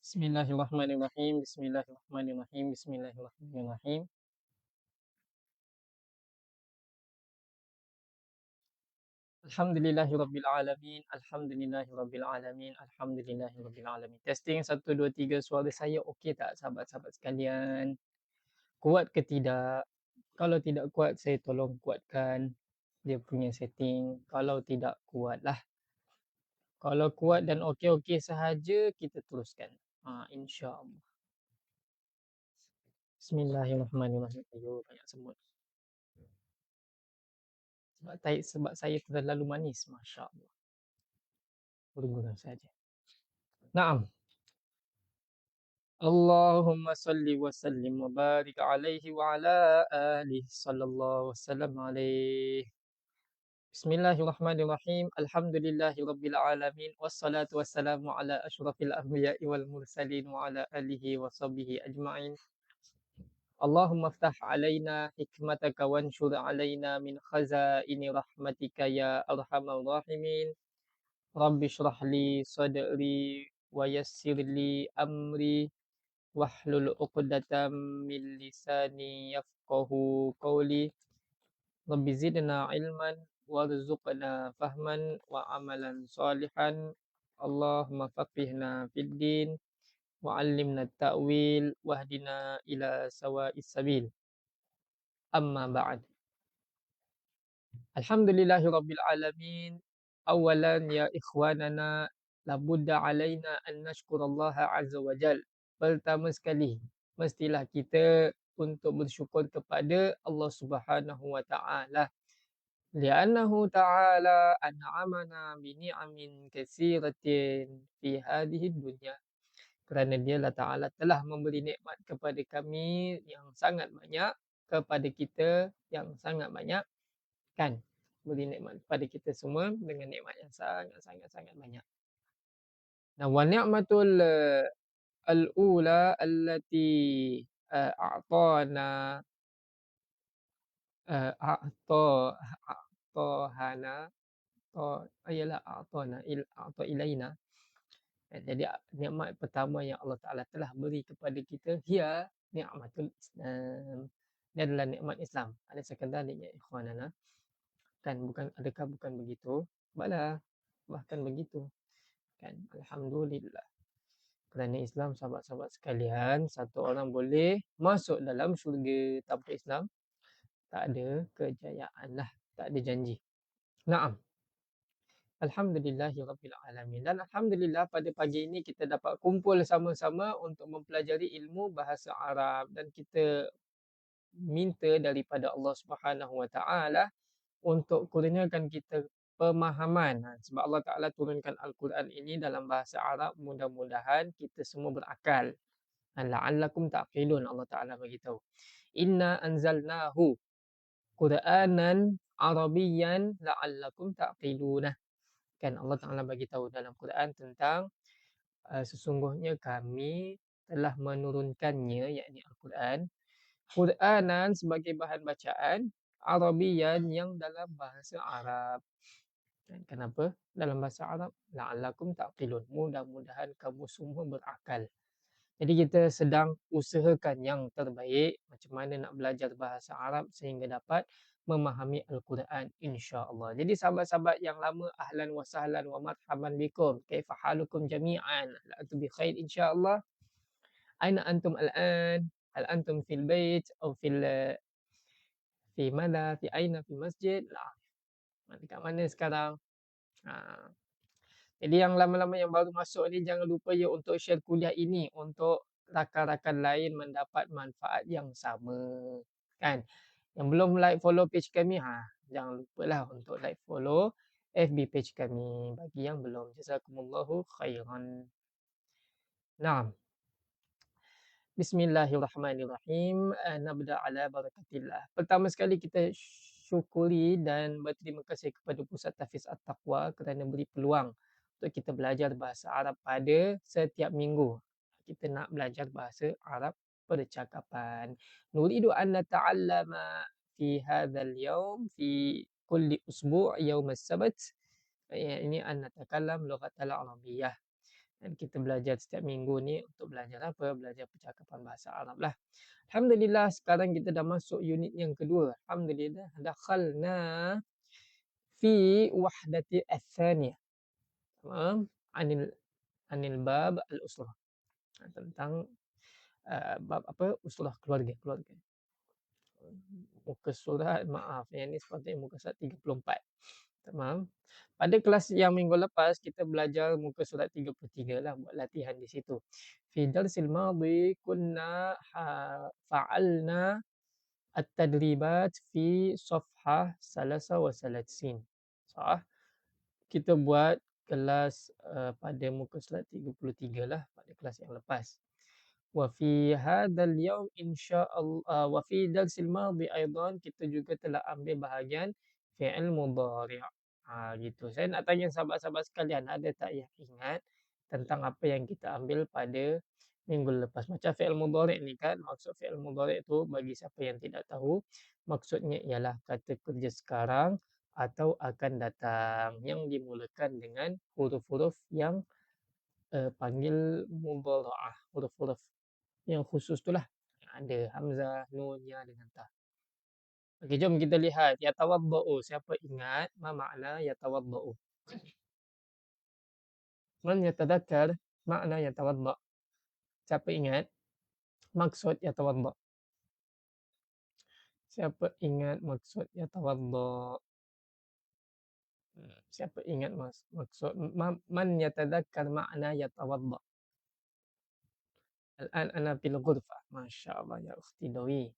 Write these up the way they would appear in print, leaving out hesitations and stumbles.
Bismillahirrahmanirrahim. Bismillahirrahmanirrahim. Bismillahirrahmanirrahim. Alhamdulillahirabbil alamin. Alhamdulillahirabbil alamin. Alhamdulillahirabbil alamin. Testing 1 2 3, suara saya okey tak sahabat-sahabat sekalian? Kuat ke tidak? Kalau tidak kuat, saya tolong kuatkan dia punya setting. Kalau tidak, kuatlah. Kalau kuat dan okey-okey sahaja, kita teruskan. InsyaAllah. Bismillahirrahmanirrahim. Ayo, banyak semut. Sebab saya terlalu manis, Masya Allah. Gurau-gurau saja. Naam. Allahumma salli wa sallim wa barik alaihi wa ala alihi sallallahu wasallam alaihi. Bismillahirrahmanirrahim. Alhamdulillahi rabbil alamin. Wassalatu wassalamu ala ashrafil anbiya'i wal mursalin wa ala alihi wa sahbihi ajma'in. Allahumma ftah alaina hikmataka wanshur alaina min khazaini rahmatika ya arhamar rahimin. Rabbi shrah li sadri wa yassir li amri wahlul 'uqdatam min lisani yafqahu qawli. Rabbi zidna ilman warzuqna fahman wa amalan salihan. Allahumma faqihna fid din wa 'allimna ta'wil wahdina ila sawa'is sabil. Amma ba'd. Alhamdulillahirabbil alamin. Awalan ya ikhwanana, labudda alaina an nashkurallaha azza wa jal. Pertama sekali, mestilah kita untuk bersyukur kepada Allah Subhanahu wa taala. Li'annahu ta'ala an'amana bi ni'amin katsiratin fi hadhihi dunya. Kerana dialah Ta'ala telah memberi nikmat kepada kami yang sangat banyak, kepada kita yang sangat banyak, kan? Beri nikmat kepada kita semua dengan nikmat yang sangat banyak. Nah, wa ni'matul al-ula allati a'tana a'ta a'tahana ayalah a'ta ilaina. Jadi nikmat pertama yang Allah Taala telah beri kepada kita, hiya ni'matul Islam. Dia adalah nikmat Islam. Ada sekadar ya ikhwanana. Kan bukan begitu? Bala, bahkan begitu. Kan, alhamdulillah. Kerana Islam, sahabat-sahabat sekalian, satu orang boleh masuk dalam syurga. Tanpa Islam, tak ada kejayaan lah, tak ada janji. Naam. Alhamdulillahirabbil alamin. Dan alhamdulillah pada pagi ini kita dapat kumpul sama-sama untuk mempelajari ilmu bahasa Arab, dan kita minta daripada Allah Subhanahu wa taala untuk kurniakan kita pemahaman. Sebab Allah Taala turunkan Al-Quran ini dalam bahasa Arab, mudah-mudahan kita semua berakal. La'allakum ta'qilun, Allah Taala beritahu. Inna anzalnahu Qur'anan Arabiyyan la'allakum ta'qilun. Kan Allah Taala bagi tahu dalam Quran tentang sesungguhnya kami telah menurunkannya, yakni Al-Quran, Qur'anan sebagai bahan bacaan, Arabian yang dalam bahasa Arab. Dan kenapa dalam bahasa Arab? La'allakum ta'qilun. Mudah-mudahan kamu semua berakal. Jadi kita sedang usahakan yang terbaik macam mana nak belajar bahasa Arab sehingga dapat memahami Al-Quran, insya-Allah. Jadi sahabat-sahabat yang lama, ahlan wa sahlan wa marhaban bikum. Kaifa halukum jami'an? La antum bi khair insya-Allah. Aina antum al-an? Hal antum fil bait atau fi mana? Fi aina? Fi masjid? La. Dekat mana sekarang? Jadi yang lama-lama yang baru masuk ni, jangan lupa ya untuk share kuliah ini untuk rakan-rakan lain mendapat manfaat yang sama, kan? Yang belum like follow page kami, jangan lupalah untuk like follow FB page kami bagi yang belum. Jazakumullahu khairan. Naam. Bismillahirrahmanirrahim. Nabda ala barakatillah. Pertama sekali kita syukuri dan berterima kasih kepada Pusat Tahfiz At-Taqwa kerana beri peluang untuk kita belajar bahasa Arab pada setiap minggu. Kita nak belajar bahasa Arab percakapan. Nuridu an nata'allama fi hadzal yawm fi kulli usbu' yawm as-sabt. Ini an natakallam lughatal arabiyyah. Dan kita belajar setiap minggu ni untuk belajar apa? Belajar percakapan bahasa Arab lah. Alhamdulillah sekarang kita dah masuk unit yang kedua. Alhamdulillah dakhalna fi wahdati ats-tsaniyah. Tamam? Anil anil bab al-usrah. Tentang bab apa? Usrah keluarga, keluarga. Muka surat maaf yang ni sepatutnya muka surat 34. Tamam. Pada kelas yang minggu lepas kita belajar muka surat 33 lah buat latihan di situ. Fi darsil madi kunna fa'alna at-tadribat fi safhah salasa wa salasin. Sah. Kita buat kelas pada muka surat 33 lah pada kelas yang lepas. Wa fi hadzal yaum insyaallah wa fi darsil madi aidan kita juga telah ambil bahagian fi'il mudhari'. Gitu. Saya nak tanya sahabat-sahabat sekalian, ada tak yang ingat tentang apa yang kita ambil pada minggu lepas? Macam fi'il mudhari' ni kan, maksud fi'il mudhari' tu bagi siapa yang tidak tahu, maksudnya ialah kata kerja sekarang atau akan datang yang dimulakan dengan huruf-huruf yang panggil mudhara'ah, huruf-huruf yang khusus tu lah. Ada hamzah, nun, ya dengan ta. Okey, jom kita lihat. Yatawadda'u. Siapa ingat ma makna yatawadda'u? Man yatadhakkar makna yatawadda'? Siapa ingat maksud yatawadda'? Siapa ingat maksud yatawadda'? Siapa ingat maksud man yatadhakkar makna yatawadda'? Al-an ana fil ghurfah. Masya-Allah ya ukhti Dawi.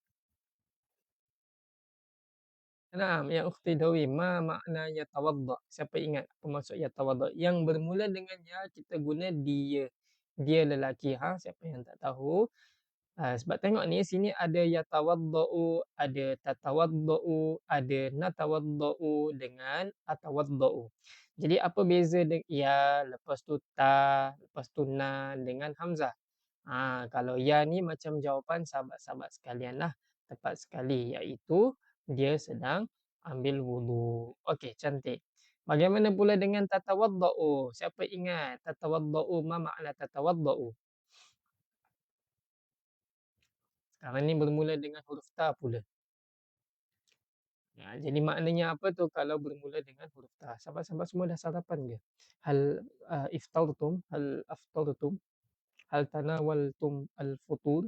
Naam, ya ukhti Dawi, ma makna yatawadda? Siapa ingat apa maksud yatawadda? Yang bermula dengan ya kita guna dia. Dia lelaki. Siapa yang tak tahu? Sebab tengok ni sini ada yatawaddau, ada tatawaddau, ada natawaddau dengan atawaddau. Jadi apa beza dengan ya, lepas tu ta, lepas tu na dengan hamzah? Kalau ya ni macam jawapan sahabat-sahabat sekalian lah. Tepat sekali, iaitu dia sedang ambil wudu. Okey, cantik. Bagaimana pula dengan tatawaddau? Siapa ingat tatawaddau, ma makna tatawaddau? Sekarang ni bermula dengan huruf ta pula. Jadi maknanya apa tu kalau bermula dengan huruf ta? Sahabat-sahabat semua dah sarapan ke? Hal iftartum? Hal aftartum? Hal tanawaltum al-futur?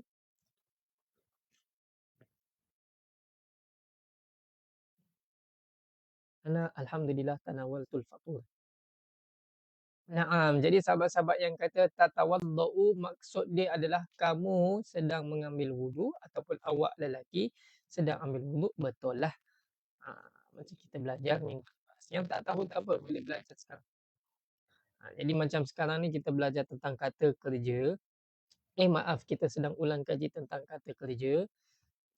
Ana alhamdulillah tanawaltul fatur. Naam, jadi sahabat-sahabat yang kata tatawaddau maksud dia adalah kamu sedang mengambil wudu ataupun awak lelaki sedang ambil wudu, betul lah. Macam kita belajar minggu lepas. Yang tak tahu tak apa, boleh belajar sekarang. Jadi macam sekarang ni kita belajar tentang kata kerja. Maaf, kita sedang ulang kaji tentang kata kerja.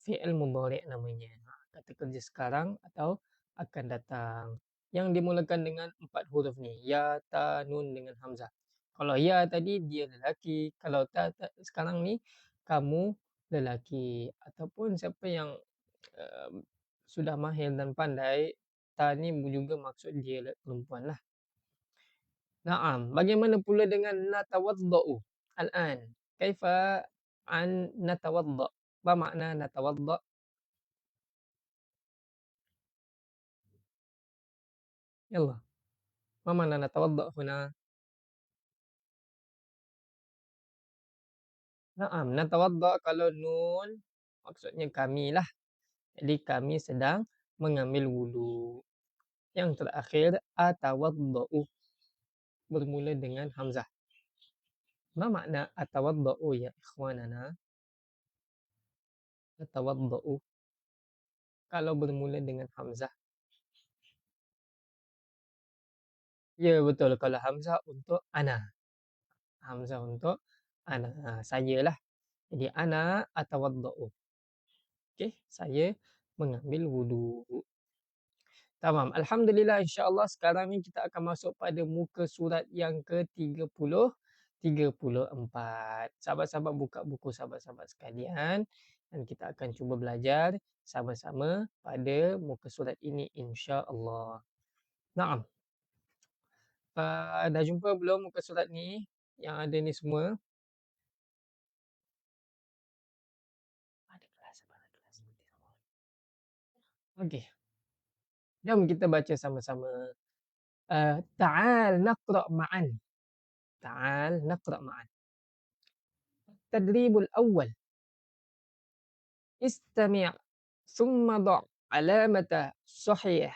Fi'il mudhari' namanya. Kata kerja sekarang atau akan datang. Yang dimulakan dengan 4 huruf ni. Ya, ta, nun dengan hamzah. Kalau ya tadi dia lelaki. Kalau ta sekarang ni kamu lelaki. Ataupun siapa yang uh, sudah mahir dan pandai, ta ni juga maksud dia perempuan lah. Naam. Bagaimana pula dengan natawaddau? Al-an. Kaifa an natawadda? Apa makna natawadda? Yalla. Ma makna natawadda huna? Naam. Natawadda kalau nun maksudnya kami lah. Jadi kami sedang mengambil wudu. Yang terakhir atawaddau bermula dengan hamzah. Ma makna atawaddau ya ikhwanana? Atawaddau kalau bermula dengan hamzah. Ya betul, kalau hamzah untuk ana. Hamzah untuk ana, saya lah. Jadi ana atawaddau. Okey, saya mengambil wudu. Tamam. Alhamdulillah, insya-Allah sekarang ni kita akan masuk pada muka surat yang ke-30 34. Sahabat-sahabat buka buku sahabat-sahabat sekalian dan kita akan cuba belajar sama-sama pada muka surat ini insya-Allah. Naam. Dah jumpa belum muka surat ni? yang ada ni semua. Ada kelas apa? Ada kelas. Okey, jom kita baca sama-sama. Ta'al naqra' ma'an. Ta'al naqra' ma'an. Tadribul awwal. Istami' thumma dha' alamata sahih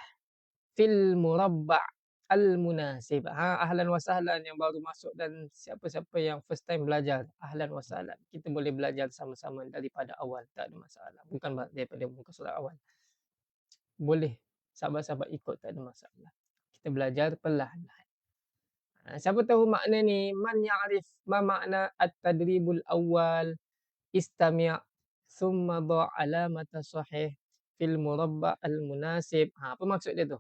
fil murabba' al-munasib. Ahlan wa sahlan yang baru masuk dan siapa-siapa yang first time belajar, ahlan wa sahlan. Kita boleh belajar sama-sama daripada awal, tak ada masalah. Bukan daripada muka surat awal. Boleh sahabat-sahabat ikut, tak ada masalah. Kita belajar perlahan-lahan. Siapa tahu makna ni? Man ya'rif ma makna at-tadribul awal? Istami' thumma dha' alamata sahih fil murabba' al-munasib. Apa maksud dia tu?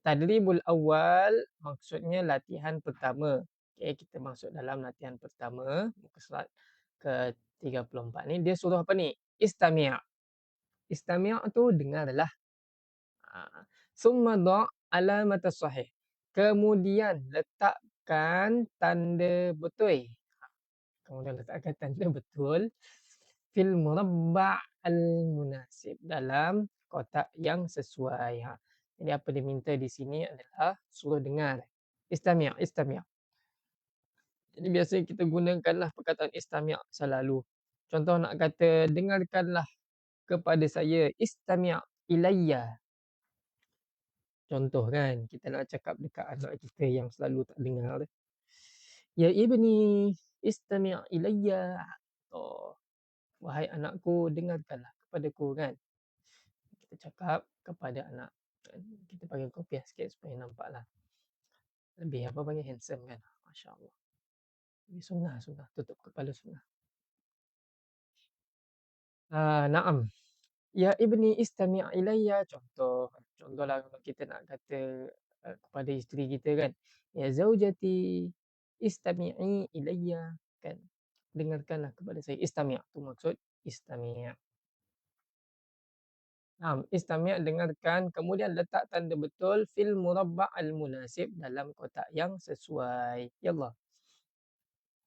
Tadribul awal maksudnya latihan pertama. Okey, kita masuk dalam latihan pertama, muka surat ke-34 ni dia suruh apa ni? Istami'. Istami' tu dengarlah. Summa dha' alamata sahih. Kemudian letakkan tanda betul. Kemudian letakkan tanda betul fil murabba' al-munasib, dalam kotak yang sesuai. Jadi apa dia minta di sini adalah suruh dengar. Istami', istami'. Jadi biasa kita gunakanlah perkataan istami' selalu. Contoh nak kata dengarkanlah kepada saya, istami' ilayya. Contoh kan, kita nak cakap dekat anak kita yang selalu tak dengar. Ya ibni, istami' ilayya. Oh, wahai anakku, dengarkanlah kepadaku kan. Kita cakap kepada anak. Kita panggil kopiah sikit supaya nampaklah lebih apa panggil handsome kan. Masya Allah. Ini sunnah, sunnah. Tutup kepala sunnah. Naam. Ya ibni istami' ilayya. Contohlah kalau kita nak kata kepada isteri kita kan. Ya zaujati istami'i ilayya. Kan. Dengarkanlah kepada saya. Istami' tu maksud istami'. Istami' dengarkan, kemudian letak tanda betul fil murabba' al-munasib, dalam kotak yang sesuai. Yallah.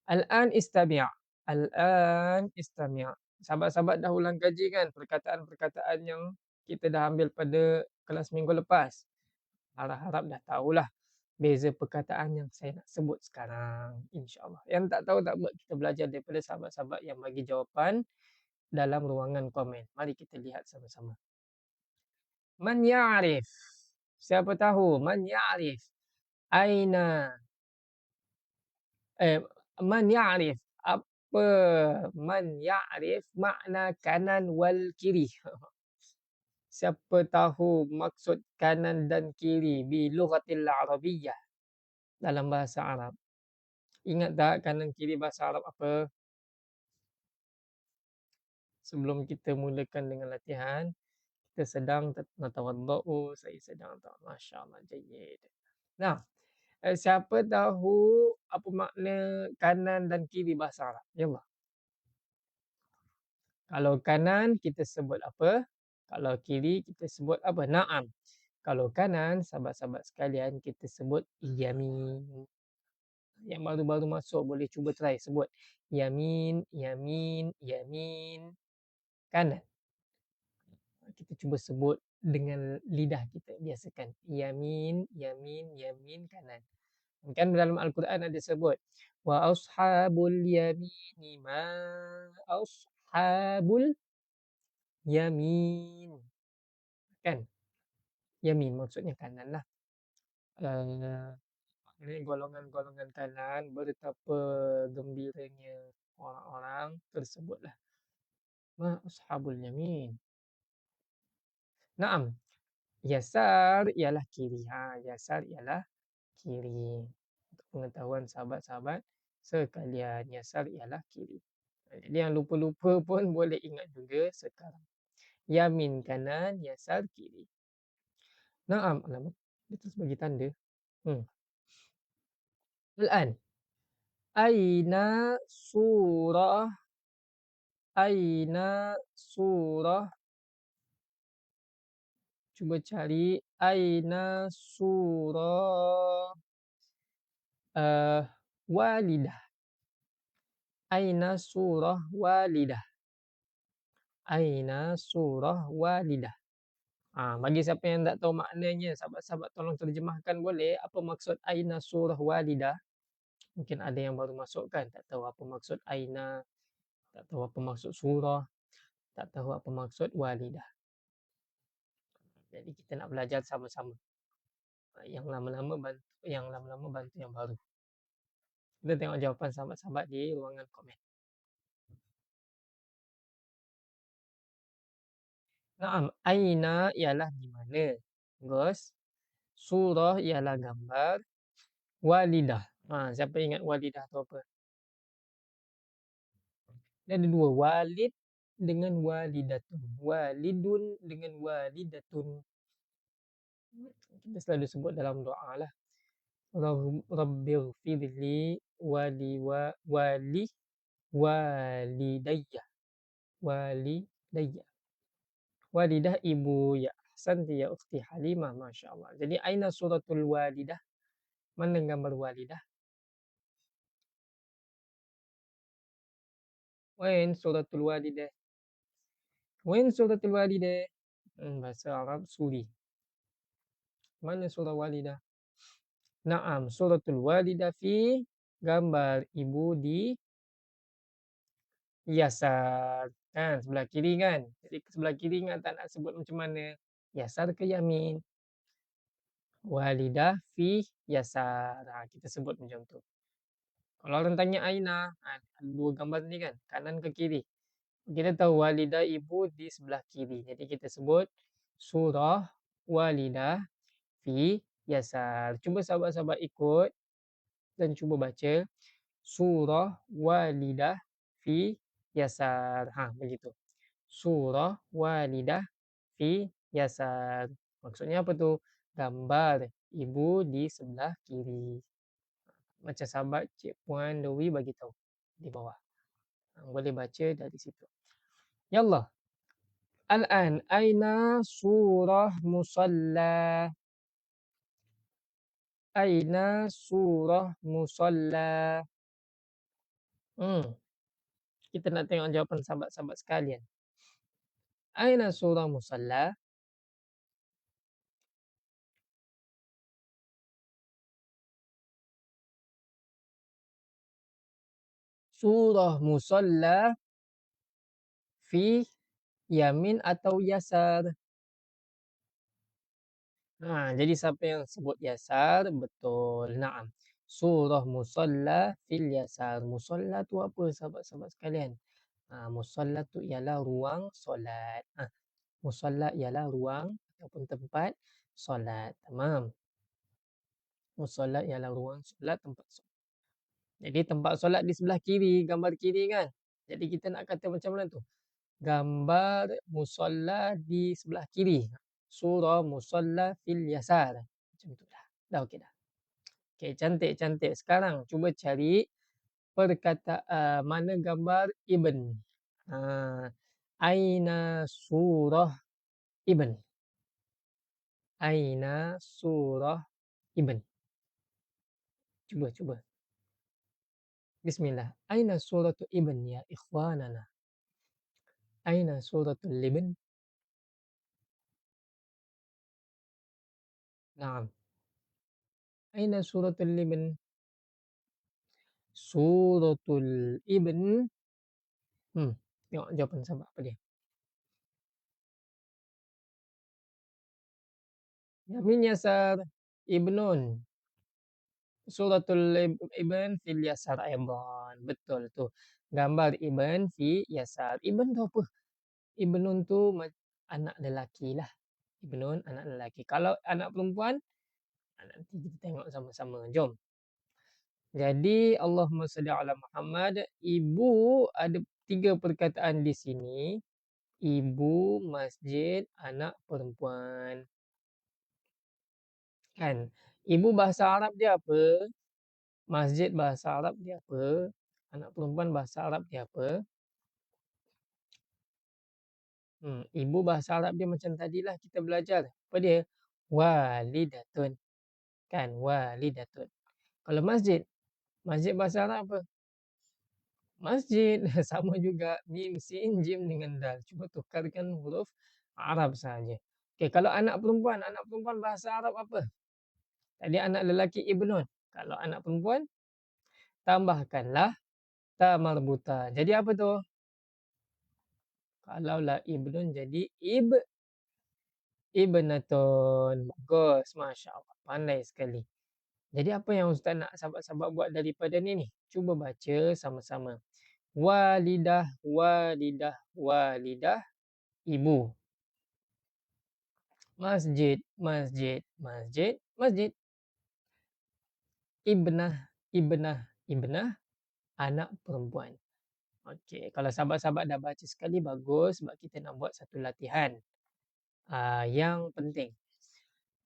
Al-an istami'. Al-an istami'. Sahabat-sahabat dah ulang kaji kan perkataan-perkataan yang kita dah ambil pada kelas minggu lepas. Harap-harap dah tahulah beza perkataan yang saya nak sebut sekarang, insya-Allah. Yang tak tahu tak apa, kita belajar daripada sahabat-sahabat yang bagi jawapan dalam ruangan komen. Mari kita lihat sama-sama. Man ya'rif. Siapa tahu? Man ya'rif. Aina. Man ya'rif. Apa? Man ya'rif makna kanan wal kiri. Siapa tahu maksud kanan dan kiri bi lughatil arabiyyah, dalam bahasa Arab. Ingat tak kanan kiri bahasa Arab apa? Sebelum kita mulakan dengan latihan, kita sedang natawaddau, saya sedang masya-Allah jayyid. Nah, siapa tahu apa makna kanan dan kiri bahasa Arab? Yallah. Kalau kanan kita sebut apa? Kalau kiri kita sebut apa? Naam. Kalau kanan, sahabat-sahabat sekalian, kita sebut yamin. Yang baru-baru masuk boleh cuba try sebut yamin, yamin, yamin. Kanan. Kita cuba sebut dengan lidah kita, biasakan. Yamin, yamin, yamin, kanan. Kan dalam Al-Quran ada sebut wa ashabul yamini ma ashabul yamin. Kan? Yamin maksudnya kanan lah. Ini golongan-golongan kanan, betapa gembiranya orang-orang tersebutlah. Ma ashabul yamin. Naam. Yasar ialah kiri. Yasar ialah kiri. Untuk pengetahuan sahabat-sahabat sekalian, yasar ialah kiri. Jadi yang lupa-lupa pun boleh ingat juga sekarang. Yamin kanan, yasar kiri. Naam. Alamak. Dia terus bagi tanda. Al-an. Aina surah. Aina surah. Cuba cari Aina surah walidah. Aina surah walidah. Aina surah walidah. Bagi siapa yang tak tahu maknanya, sahabat-sahabat tolong terjemahkan boleh apa maksud aina surah walidah. Mungkin ada yang baru masuk kan, tak tahu apa maksud aina, tak tahu apa maksud surah, tak tahu apa maksud walidah. Jadi kita nak belajar sama-sama. Yang lama-lama bantu yang baru. Kita tengok jawapan sahabat-sahabat di ruangan komen. Naam, aina ialah di mana. Terus, surah ialah gambar. Walidah. Siapa ingat walidah tu apa? Dia ada dua, walid dengan walidatun. Walidun dengan walidatun. Kita selalu sebut dalam doa lah. Rabbighfirli wali walidayya. Walidayya. Walidah ibu ya. Ahsanti ya ukhti Halimah, Masya Allah. Jadi aina suratul walidah? Mana gambar walidah? Wain suratul walidah? Wain suratul walidah? Bahasa Arab Suri. Mana surah walidah? Naam, suratul walidah fi gambar ibu di yasar. Kan, sebelah kiri kan? Jadi sebelah kiri ingat tak nak sebut macam mana? Yasar ke yamin? Walidah fi yasar. Kita sebut macam tu. Kalau orang tanya aina, ada dua gambar ni kan? Kanan ke kiri? Kita tahu walidah ibu di sebelah kiri. Jadi kita sebut surah walidah fi yasar. Cuba sahabat-sahabat ikut dan cuba baca surah walidah fi yasar. Begitu. Surah walidah fi yasar. Maksudnya apa tu? Gambar ibu di sebelah kiri. Macam sahabat Cik Puan Dewi bagi tahu di bawah. Boleh baca dari situ. Yallah. Al-an aina surah musalla. Aina surah musalla. Kita nak tengok jawapan sahabat-sahabat sekalian. Aina surah musalla? Surah musalla fi yamin atau yasar? Jadi siapa yang sebut yasar? Betul. Naam. Surah musalla fil yasar. Musalla tu apa sahabat-sahabat sekalian? Musalla tu ialah ruang solat. Musalla ialah ruang ataupun tempat solat. Tamam. Musalla ialah ruang solat, tempat solat. Jadi tempat solat di sebelah kiri, gambar kiri kan? Jadi kita nak kata macam mana tu? Gambar musalla di sebelah kiri. Surah musalla fil yasar. Macam tu dah. Dah okey dah. Okey, cantik-cantik. Sekarang cuba cari perkataan mana gambar ibn. Aina surah ibn. Aina surah ibn. Cuba. Bismillah. Aina suratul ibn ya ikhwanana. Aina suratul ibn? Naam. Aina suratul ibn? Suratul ibn. Tengok jawapan sahabat apa dia. Yamin yasar ibnun. Suratul ibn fil yasar aidan. Betul tu. Gambar ibn fi yasar. Ibn tu apa? Ibnun tu anak lelaki lah. Ibnun anak lelaki. Kalau anak perempuan, nanti kita tengok sama-sama. Jom. Jadi Allahumma salli ala Muhammad. Ibu ada 3 perkataan di sini. Ibu, masjid, anak perempuan. Kan? Ibu bahasa Arab dia apa? Masjid bahasa Arab dia apa? Anak perempuan bahasa Arab dia apa? Ibu bahasa Arab dia macam tadilah kita belajar. Apa dia? Walidatun. Kan, walidatun. Kalau masjid, masjid bahasa Arab apa? Masjid. Sama juga mim, sin, jim dengan dal. Cuba tukarkan huruf Arab saja. Okey, kalau anak perempuan bahasa Arab apa? Tadi anak lelaki ibnun. Kalau anak perempuan, tambahkanlah ta marbuta. Jadi apa tu? Kalaulah ibnun jadi ibnatun. Bagus, Masya Allah. Pandai sekali. Jadi apa yang Ustaz nak sahabat-sahabat buat daripada ni? Cuba baca sama-sama. Walidah, walidah, walidah, ibu. Masjid, masjid, masjid, masjid. Ibnah, ibnah, ibnah, anak perempuan. Okey, kalau sahabat-sahabat dah baca sekali bagus sebab kita nak buat satu latihan yang penting.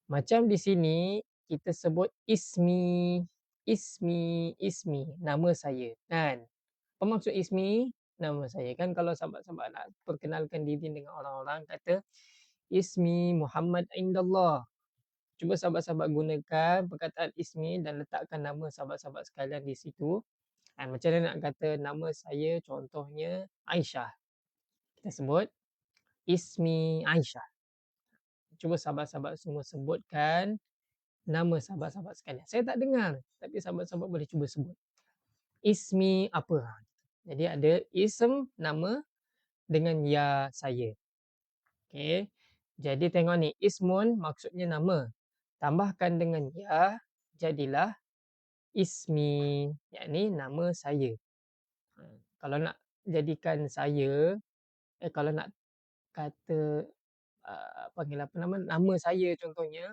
Macam di sini kita sebut ismi, ismi, ismi, nama saya, kan? Apa maksud ismi? Nama saya. Kan kalau sahabat-sahabat nak perkenalkan diri dengan orang-orang kata ismi Muhammad indallah. Cuba sahabat-sahabat gunakan perkataan ismi dan letakkan nama sahabat-sahabat sekalian di situ. Macam mana nak kata nama saya contohnya Aisyah. Kita sebut ismi Aisyah. Cuba sahabat-sahabat semua sebutkan nama sahabat-sahabat sekalian. Saya tak dengar, tapi sahabat-sahabat boleh cuba sebut. Ismi apa? Jadi ada ism, nama dengan ya saya. Okey. Jadi tengok ni, ismun maksudnya nama. Tambahkan dengan ya, jadilah ismi, yakni nama saya. Kalau nak jadikan saya, kalau nak kata panggil apa nama, nama saya contohnya,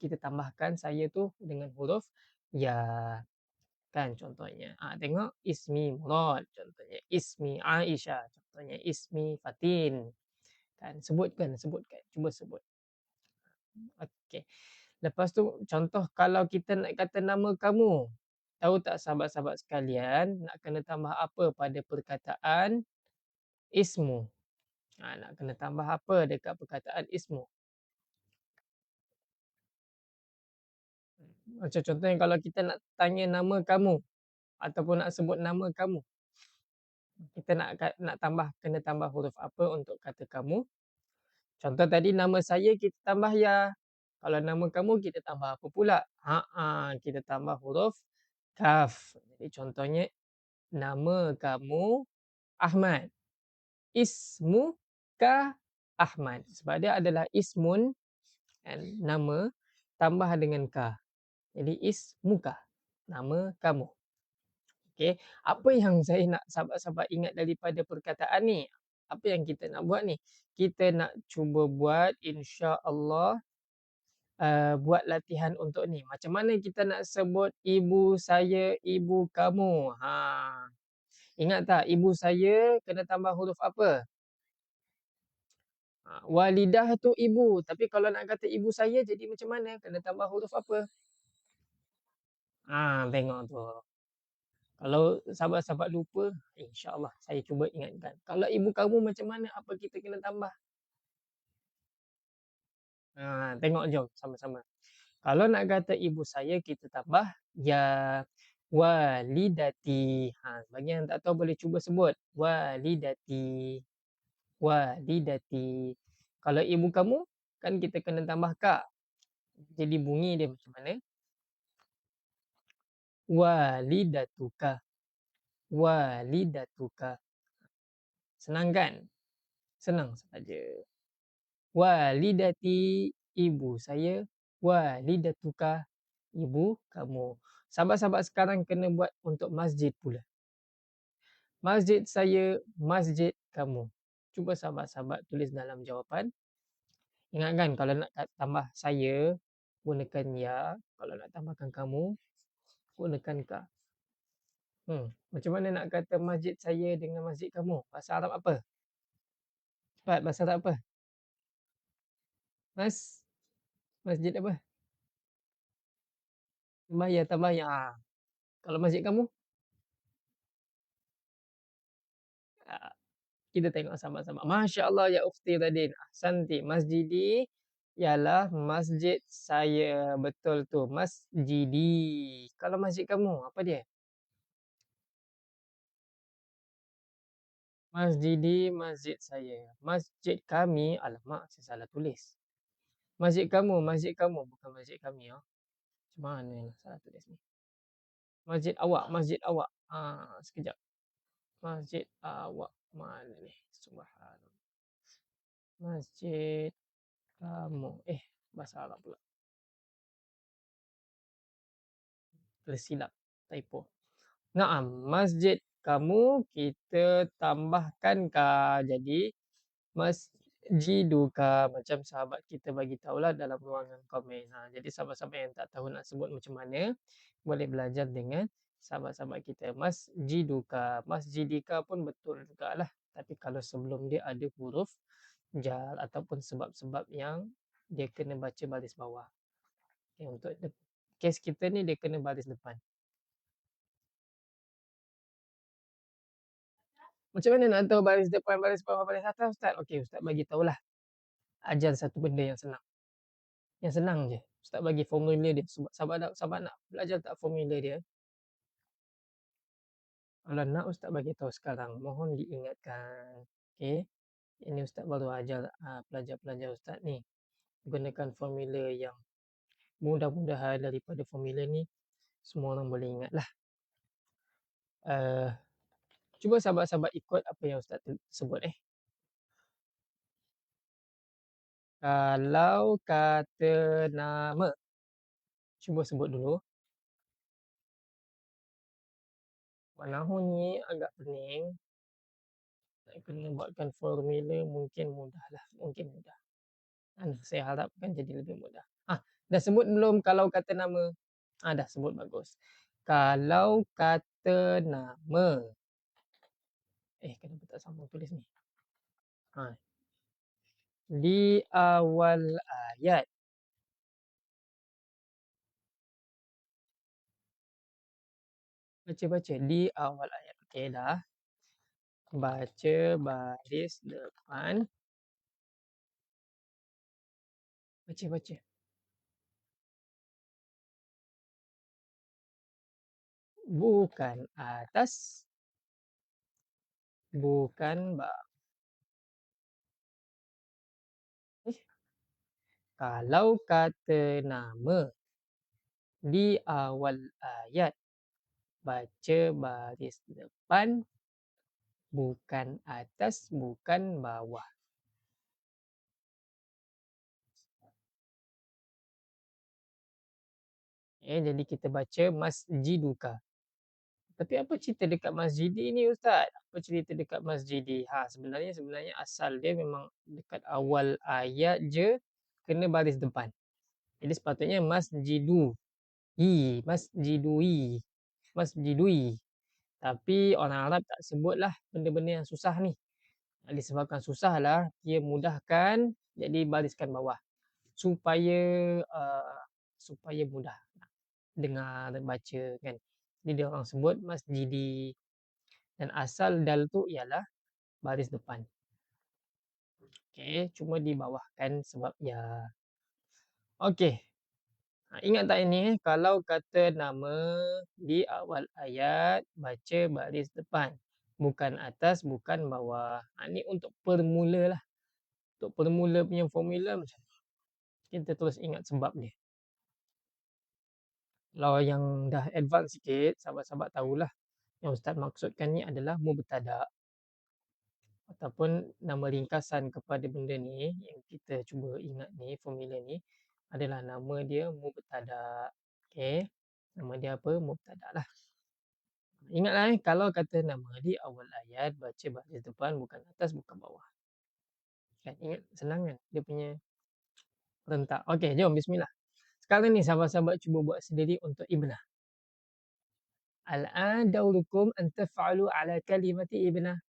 kita tambahkan saya tu dengan huruf ya. Kan contohnya. Tengok ismi Murad contohnya, ismi Aisyah contohnya, ismi Fatin. Kan sebutkan, cuba sebut. Okey. Lepas tu contoh kalau kita nak kata nama kamu. Tahu tak sahabat-sahabat sekalian nak kena tambah apa pada perkataan ismu? Nak kena tambah apa dekat perkataan ismu? Macam contohnya kalau kita nak tanya nama kamu ataupun nak sebut nama kamu, kita nak tambah, kena tambah huruf apa untuk kata kamu? Contoh tadi nama saya kita tambah ya. Kalau nama kamu kita tambah apa pula? Kita tambah huruf kaf. Jadi contohnya nama kamu Ahmad. Ismuka Ahmad. Sebab dia adalah ismun, nama tambah dengan ka. Jadi ismuka, nama kamu. Okey, apa yang saya nak sahabat-sahabat ingat daripada perkataan ni? Apa yang kita nak buat ni? Kita nak cuba buat insya-Allah buat latihan untuk ni. Macam mana kita nak sebut ibu saya, ibu kamu? Ingat tak ibu saya kena tambah huruf apa? Walidah tu ibu. Tapi kalau nak kata ibu saya jadi macam mana? Kena tambah huruf apa? Tengok tu. Kalau sahabat-sahabat lupa, insya-Allah saya cuba ingatkan. Kalau ibu kamu macam mana? Apa kita kena tambah? Tengok jom sama-sama. Kalau nak kata ibu saya kita tambah ya walidati. Bagi yang tak tahu boleh cuba sebut walidati. Walidati. Kalau ibu kamu kan kita kena tambah ka. Jadi bunyi dia macam mana? Walidatuka. Walidatuka. Senang kan? Senang saja. Walidati, ibu saya. Walidatuka, ibu kamu. Sahabat-sahabat sekarang kena buat untuk masjid pula. Masjid saya, masjid kamu. Cuba sahabat-sahabat tulis dalam jawapan. Ingatkan kalau nak tambah saya, gunakan ya. Kalau nak tambahkan kamu, gunakan ka. Macam mana nak kata masjid saya dengan masjid kamu? Bahasa Arab apa? Cepat, bahasa Arab apa? Masjid apa? Tambah ya, tambah ya. Kalau masjid kamu? Kita tengok sama-sama. Masya Allah ya Ukhti Radin. Ahsanti. Masjidi Ialah masjid saya. Betul tu. Masjidi. Kalau masjid kamu, apa dia? Masjidi, masjid saya. Masjid kami, alamak, saya salah tulis. Masjid kamu, bukan masjid kami. Oh. Macam mana lah salah tulis ni? Masjid awak, masjid awak. Sekejap. Masjid awak mana ni? Subhanallah. Masjid kamu. Bahasa Arab pula. Tersilap. Typo. Naam, masjid kamu kita tambahkan ka. Jadi masjiduka macam sahabat kita bagi tahulah dalam ruangan komen. Jadi sahabat-sahabat yang tak tahu nak sebut macam mana boleh belajar dengan sahabat-sahabat kita. Masjiduka, masjidika pun betul jugalah. Tapi kalau sebelum dia ada huruf jar ataupun sebab-sebab yang dia kena baca baris bawah. Okay, untuk kes kita ni dia kena baris depan. Macam mana nak tahu baris depan, baris bawah, baris atas Ustaz? Okey, Ustaz bagi tahulah. Ajar satu benda yang senang. Yang senang je. Ustaz bagi formula dia. Sebab sahabat nak belajar tak formula dia? Kalau nak Ustaz bagi tahu sekarang, mohon diingatkan. Okey. Ini Ustaz baru ajar pelajar-pelajar Ustaz ni. Gunakan formula yang mudah-mudahan daripada formula ni semua orang boleh ingat lah. Cuba sahabat-sahabat ikut apa yang Ustaz sebut. Kalau kata nama. Cuba sebut dulu. Nahu ni agak pening. Nak kena buatkan formula mungkin mudah lah. Mungkin mudah. Saya harapkan jadi lebih mudah. Dah sebut belum kalau kata nama? Dah sebut, bagus. Kalau kata nama. Kenapa tak sambung tulis ni? Di awal ayat. Baca-baca. Di awal ayat. Okey dah. Baca baris depan. Baca-baca. Bukan atas. Bukan bawah. Kalau kata nama di awal ayat, baca baris depan, bukan atas, bukan bawah. Jadi kita baca masjiduka. Tapi apa cerita dekat masjidi ni Ustaz? Apa cerita dekat masjidi? Sebenarnya asal dia memang dekat awal ayat je kena baris depan. Jadi sepatutnya masjidu. Masjidui. Masjidui. Tapi orang Arab tak sebutlah benda-benda yang susah ni. Disebabkan susah lah, dia mudahkan jadi bariskan bawah. Supaya mudah dengar dan baca kan. Jadi dia orang sebut masjidi. Dan asal dal tu ialah baris depan. Okey, cuma di bawah kan sebab ya. Okey. Ingat tak ini? Kalau kata nama di awal ayat, baca baris depan. Bukan atas, bukan bawah. Ini untuk permula lah. Untuk permula punya formula macam ni. Kita terus ingat sebab dia. Kalau yang dah advance sikit, sahabat-sahabat tahulah. Yang Ustaz maksudkan ni adalah mubtada. Ataupun nama ringkasan kepada benda ni yang kita cuba ingat ni, formula ni adalah nama dia mubtada. Okey. Nama dia apa? Mubtada lah. Ingatlah kalau kata nama di awal ayat, baca baris depan, bukan atas, bukan bawah. Kan ingat, senang kan dia punya rentak. Okey, jom bismillah. Sekarang ni sahabat-sahabat cuba buat sendiri untuk ibnah. Al-an daurukum an taf'alu ala kalimati ibnah.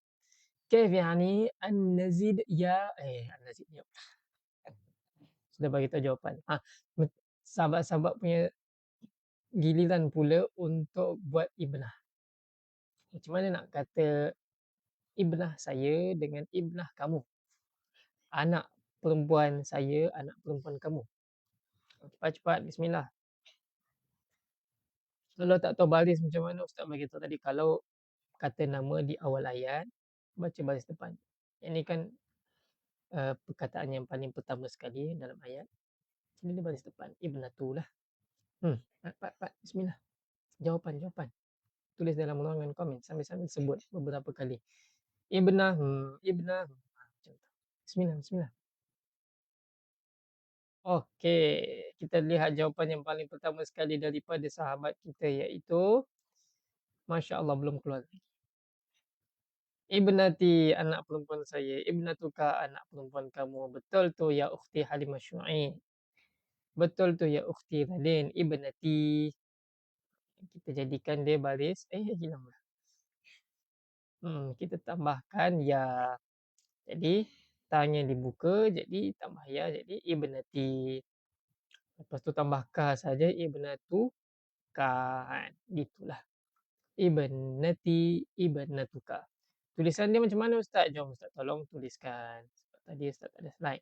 Kaif yani an nazid ya an nazid ya. Sudah bagi tahu jawapan. Sahabat-sahabat punya giliran pula untuk buat ibnah. Macam mana nak kata ibnah saya dengan ibnah kamu? Anak perempuan saya, anak perempuan kamu. Cepat-cepat, bismillah. Kalau tak tahu baris macam mana, ustaz bagi tahu tadi. Kalau kata nama di awal ayat, baca baris depan. Ini kan perkataan yang paling pertama sekali dalam ayat. Sini dia baris depan. Ibnatu lah. Pat, bismillah. Jawapan. Tulis dalam ruangan komen sambil-sambil sebut beberapa kali. Ibnah, ibnah. Macam tu. Bismillah. Okey, kita lihat jawapan yang paling pertama sekali daripada sahabat kita iaitu Masya Allah belum keluar lagi. Ibnati, anak perempuan saya. Ibnatuka, anak perempuan kamu. Betul tu ya ukhti Halimah Syuaib. Betul tu ya ukhti Radin. Ibnati. Kita jadikan dia baris. Hilang lah. Kita tambahkan ya. Jadi, tanya dibuka. Jadi, tambah ya. Jadi, ibnati. Lepas tu tambah ka saja. Ibnatu ka. Gitulah. Ibnatuka. Tulisan dia macam mana ustaz? Jom ustaz tolong tuliskan. Sebab tadi ustaz tak ada slide.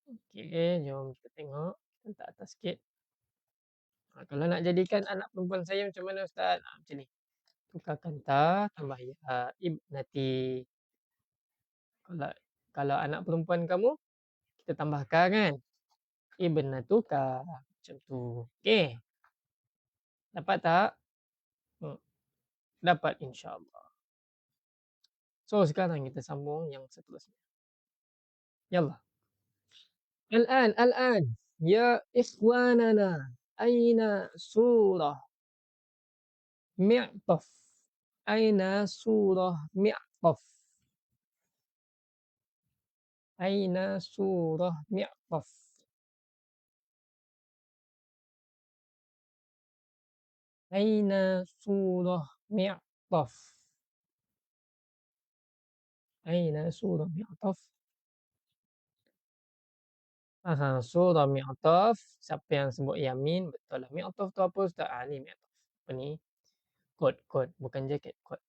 Okey, jom kita tengok. Kita letak atas sikit. Kalau nak jadikan anak perempuan saya macam mana ustaz? Macam ni. Tukarkan ta, tambah ya. Ibnati. Kalau kalau anak perempuan kamu, kita tambah ka kan? Ibnatuka. Macam tu. Okey. Dapat tak? Dapat insya-Allah. So sekarang kita sambung yang seterusnya. Yallah. الآن يا إخواننا أين سورة معطف أين سورة معطف أين سورة معطف أين سورة معطف أين سورة معطف surah Mi'taf. Siapa yang sebut Yamin, betul lah. Mi'taf tu apa ustaz? Ni Mi'taf. Apa ni? Kod. Bukan jaket, kod.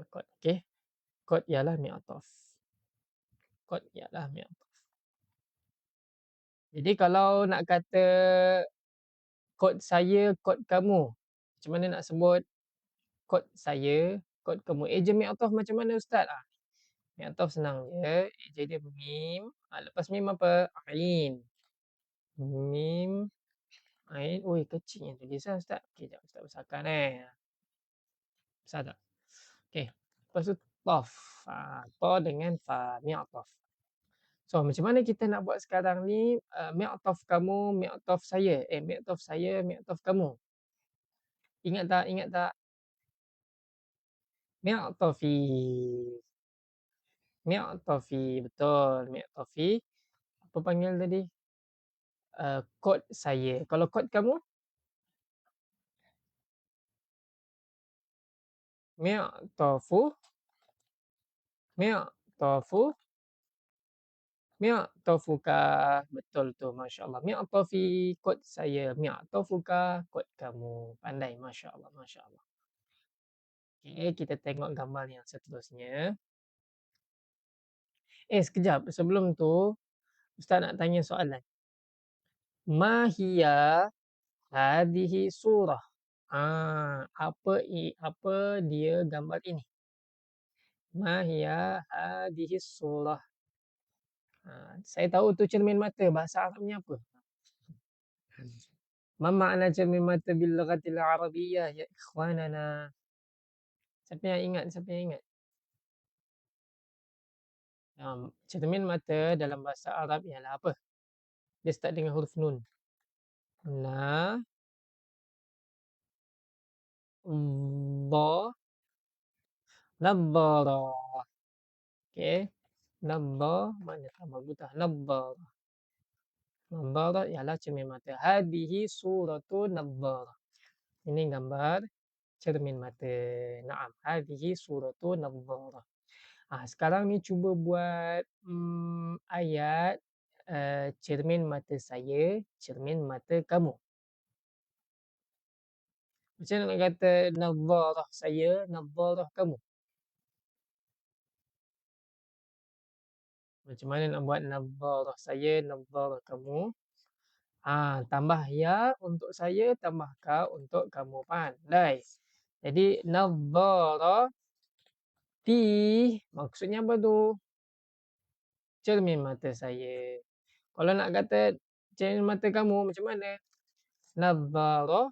Kod, okey. Kod ialah Mi'taf. Jadi kalau nak kata kod saya, kod kamu. Macam mana nak sebut kod saya, kod kamu? Eja Mi'taf macam mana ustaz? Mi'taf senang je. Eja dia mim. Lepas mim apa? Ain. Mim. Ain. Ui, kecilnya tulisan ustaz. Okey, jap ustaz besarkan Besar tak? Okey. Lepas tu taf. Ta dengan fa. Mi'taf. So, macam mana kita nak buat sekarang ni? Mi'taf kamu, mi'taf saya. Mi'taf saya, mi'taf kamu. Ingat tak? Mi'tafi. Betul. Mi'tafi. Apa panggil tadi? Kod saya. Kalau kod kamu? Mi'tafu. Mi'tafuka. Betul tu. Masya Allah. Mi'tafi. Kod saya. Mi'tafuka. Kod kamu. Pandai. Masya Allah. Okay, kita tengok gambar yang seterusnya. Sekejap. Sebelum tu, Ustaz nak tanya soalan. Ma hiya hadhihi surah? Apa dia gambar ini? Ma hiya hadhihi surah? Saya tahu tu cermin mata. Bahasa Arabnya apa? Ma makna cermin mata bil lughatil arabiyyah ya ikhwanana? Siapa yang ingat? Cermin mata dalam bahasa Arab ialah apa? Dia start dengan huruf nun. Na, dha, nadhara. Okey. Nadha mana tambah buta. Nadhara. Nadhara ialah cermin mata. Hadhihi suratun nadhara. Ini gambar cermin mata. Naam. Hadhihi suratun nadhara. Sekarang ni cuba buat ayat cermin mata saya, cermin mata kamu. Macam mana nak kata nadharah saya, nadharah kamu? Macam mana nak buat nadharah saya, nadharah kamu. Tambah ya untuk saya, tambah ka untuk kamu. Pandai. Jadi nadharah ti maksudnya apa tu? Cermin mata saya. Kalau nak kata cermin mata kamu macam mana? Nadharah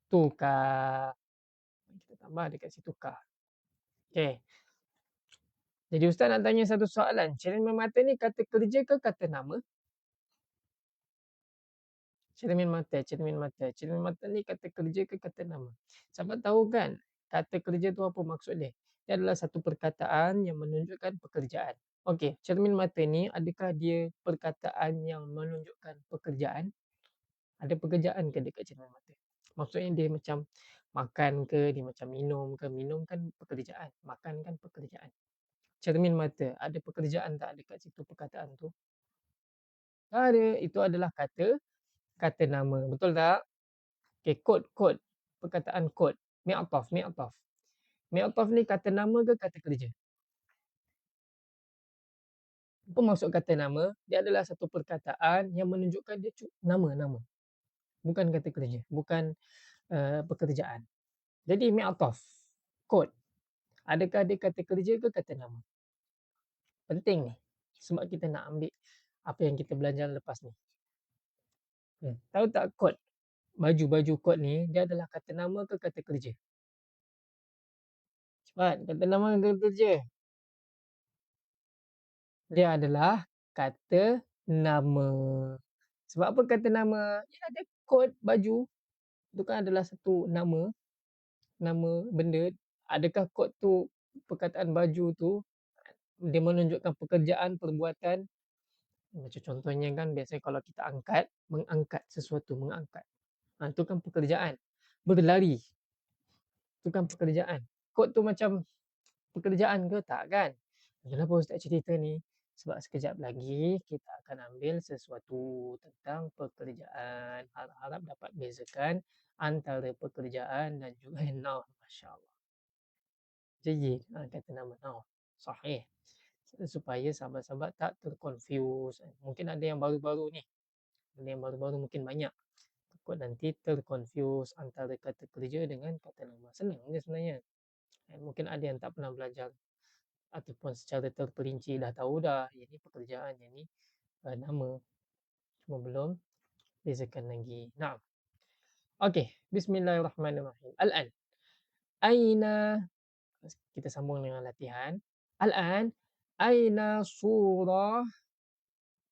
tuka. Kita tambah dekat situ ka. Okey. Jadi ustaz nak tanya satu soalan. Cermin mata ni kata kerja ke kata nama? Cermin mata, cermin mata. Cermin mata ni kata kerja ke kata nama? Sahabat tahu kan kata kerja tu apa maksud dia? Dia adalah satu perkataan yang menunjukkan pekerjaan. Okey, cermin mata ni adakah dia perkataan yang menunjukkan pekerjaan? Ada pekerjaan ke dekat cermin mata? Maksudnya dia macam makan ke, dia macam minum ke? Minum kan pekerjaan, makan kan pekerjaan. Cermin mata, ada pekerjaan tak dekat situ perkataan tu? Tak ada, itu adalah kata nama. Betul tak? Okey, kod. Perkataan kod. Mi'taf. Mi'taf ni kata nama ke kata kerja? Apa maksud kata nama? Dia adalah satu perkataan yang menunjukkan dia nama. Bukan kata kerja. Bukan pekerjaan. Jadi mi'taf. Kod. Adakah dia kata kerja ke kata nama? Penting ni. Sebab kita nak ambil apa yang kita belajar lepas ni. Tahu tak kod? Baju kod ni dia adalah kata nama ke kata kerja? Cepat, kata nama ke kata kerja? Dia adalah kata nama. Sebab apa kata nama? Dia ada kod baju. Itu kan adalah satu nama. Nama benda. Adakah kod tu perkataan baju tu dia menunjukkan pekerjaan, perbuatan. Macam contohnya kan biasanya kalau kita mengangkat sesuatu, mengangkat. Itu kan pekerjaan. Berlari. Itu kan pekerjaan. Kod tu macam pekerjaan ke? Tak kan? Kenapa Ustaz cerita ni? Sebab sekejap lagi kita akan ambil sesuatu tentang pekerjaan. Harap-harap dapat bezakan antara pekerjaan dan juga naum. Masya Allah. Jayyid. Kata nama naum. Sahih. Supaya sahabat-sahabat tak terkonfuse. Mungkin ada yang baru-baru ni. Ada yang baru-baru mungkin banyak. Takut nanti terkonfuse antara kata kerja dengan kata nama. Senang je sebenarnya. Mungkin ada yang tak pernah belajar ataupun secara terperinci dah tahu dah yang ni pekerjaan, yang ni nama. Cuma belum bezakan lagi. Nah. Okey, bismillahirrahmanirrahim. Al-an. Aina, kita sambung dengan latihan. Al-an, surah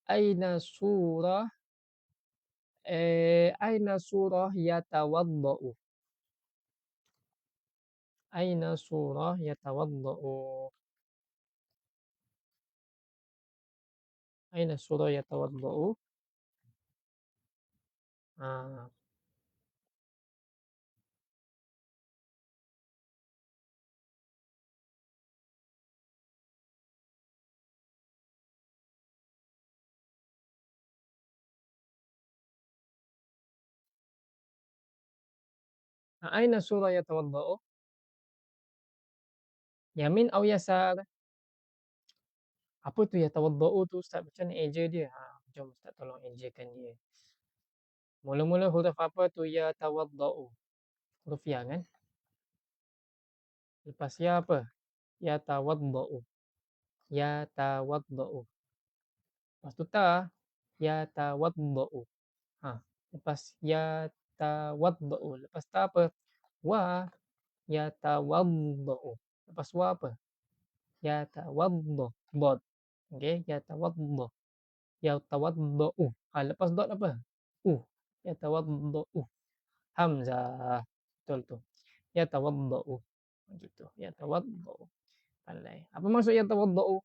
aina surah aina surah yatawaddau. Aina surah yatawaddau. Aina surah yatawaddau. Aina surah yatawaddau. Yamin atau yasar? Apa tu yatawaddau tu Ustaz? Macam mana eja dia? Jom Ustaz tolong ejakan dia. Mula-mula huruf apa tu yatawaddau? Huruf ya kan? Lepas ya apa? Yatawaddau. Yatawaddau. Lepas tu ta. Yatawaddau. Lepas yatawaddau. Lepas ta apa? Wa. Yatawaddau. Lepas wa apa? Yatawaddau. Dot. Okey, yatawaddau. Yatawaddau. Lepas dot apa? Yatawaddau. Hamzah. Betul tu. Yatawaddau. Gitu. Yatawaddau. Pandai. Apa maksud yatawaddau?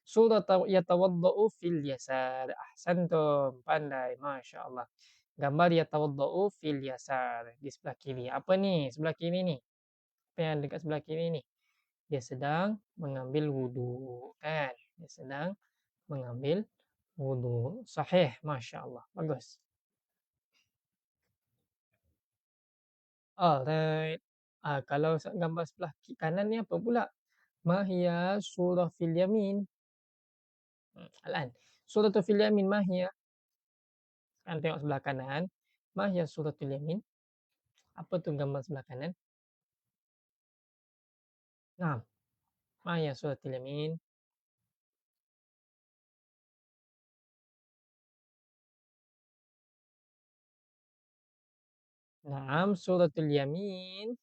Surah yatawaddau fil yasar. Ahsantum. Pandai. Masya Allah. Gambar yatawaddau fil yasar. Di sebelah kiri. Apa ni? Sebelah kiri ni. Apa yang dekat sebelah kiri ni? Dia sedang mengambil wudu. Kan? Dia sedang mengambil wudu. Sahih. Masya Allah. Bagus. Alright. Kalau gambar sebelah kanan ni apa pula? Mahia surah fil yamin. Al-an. Suratul fil yamin ma hiya? Sekarang tengok sebelah kanan. Ma hiya suratul yamin? Apa tu gambar sebelah kanan? Naam. Ma hiya suratul yamin? Naam, suratul yamin.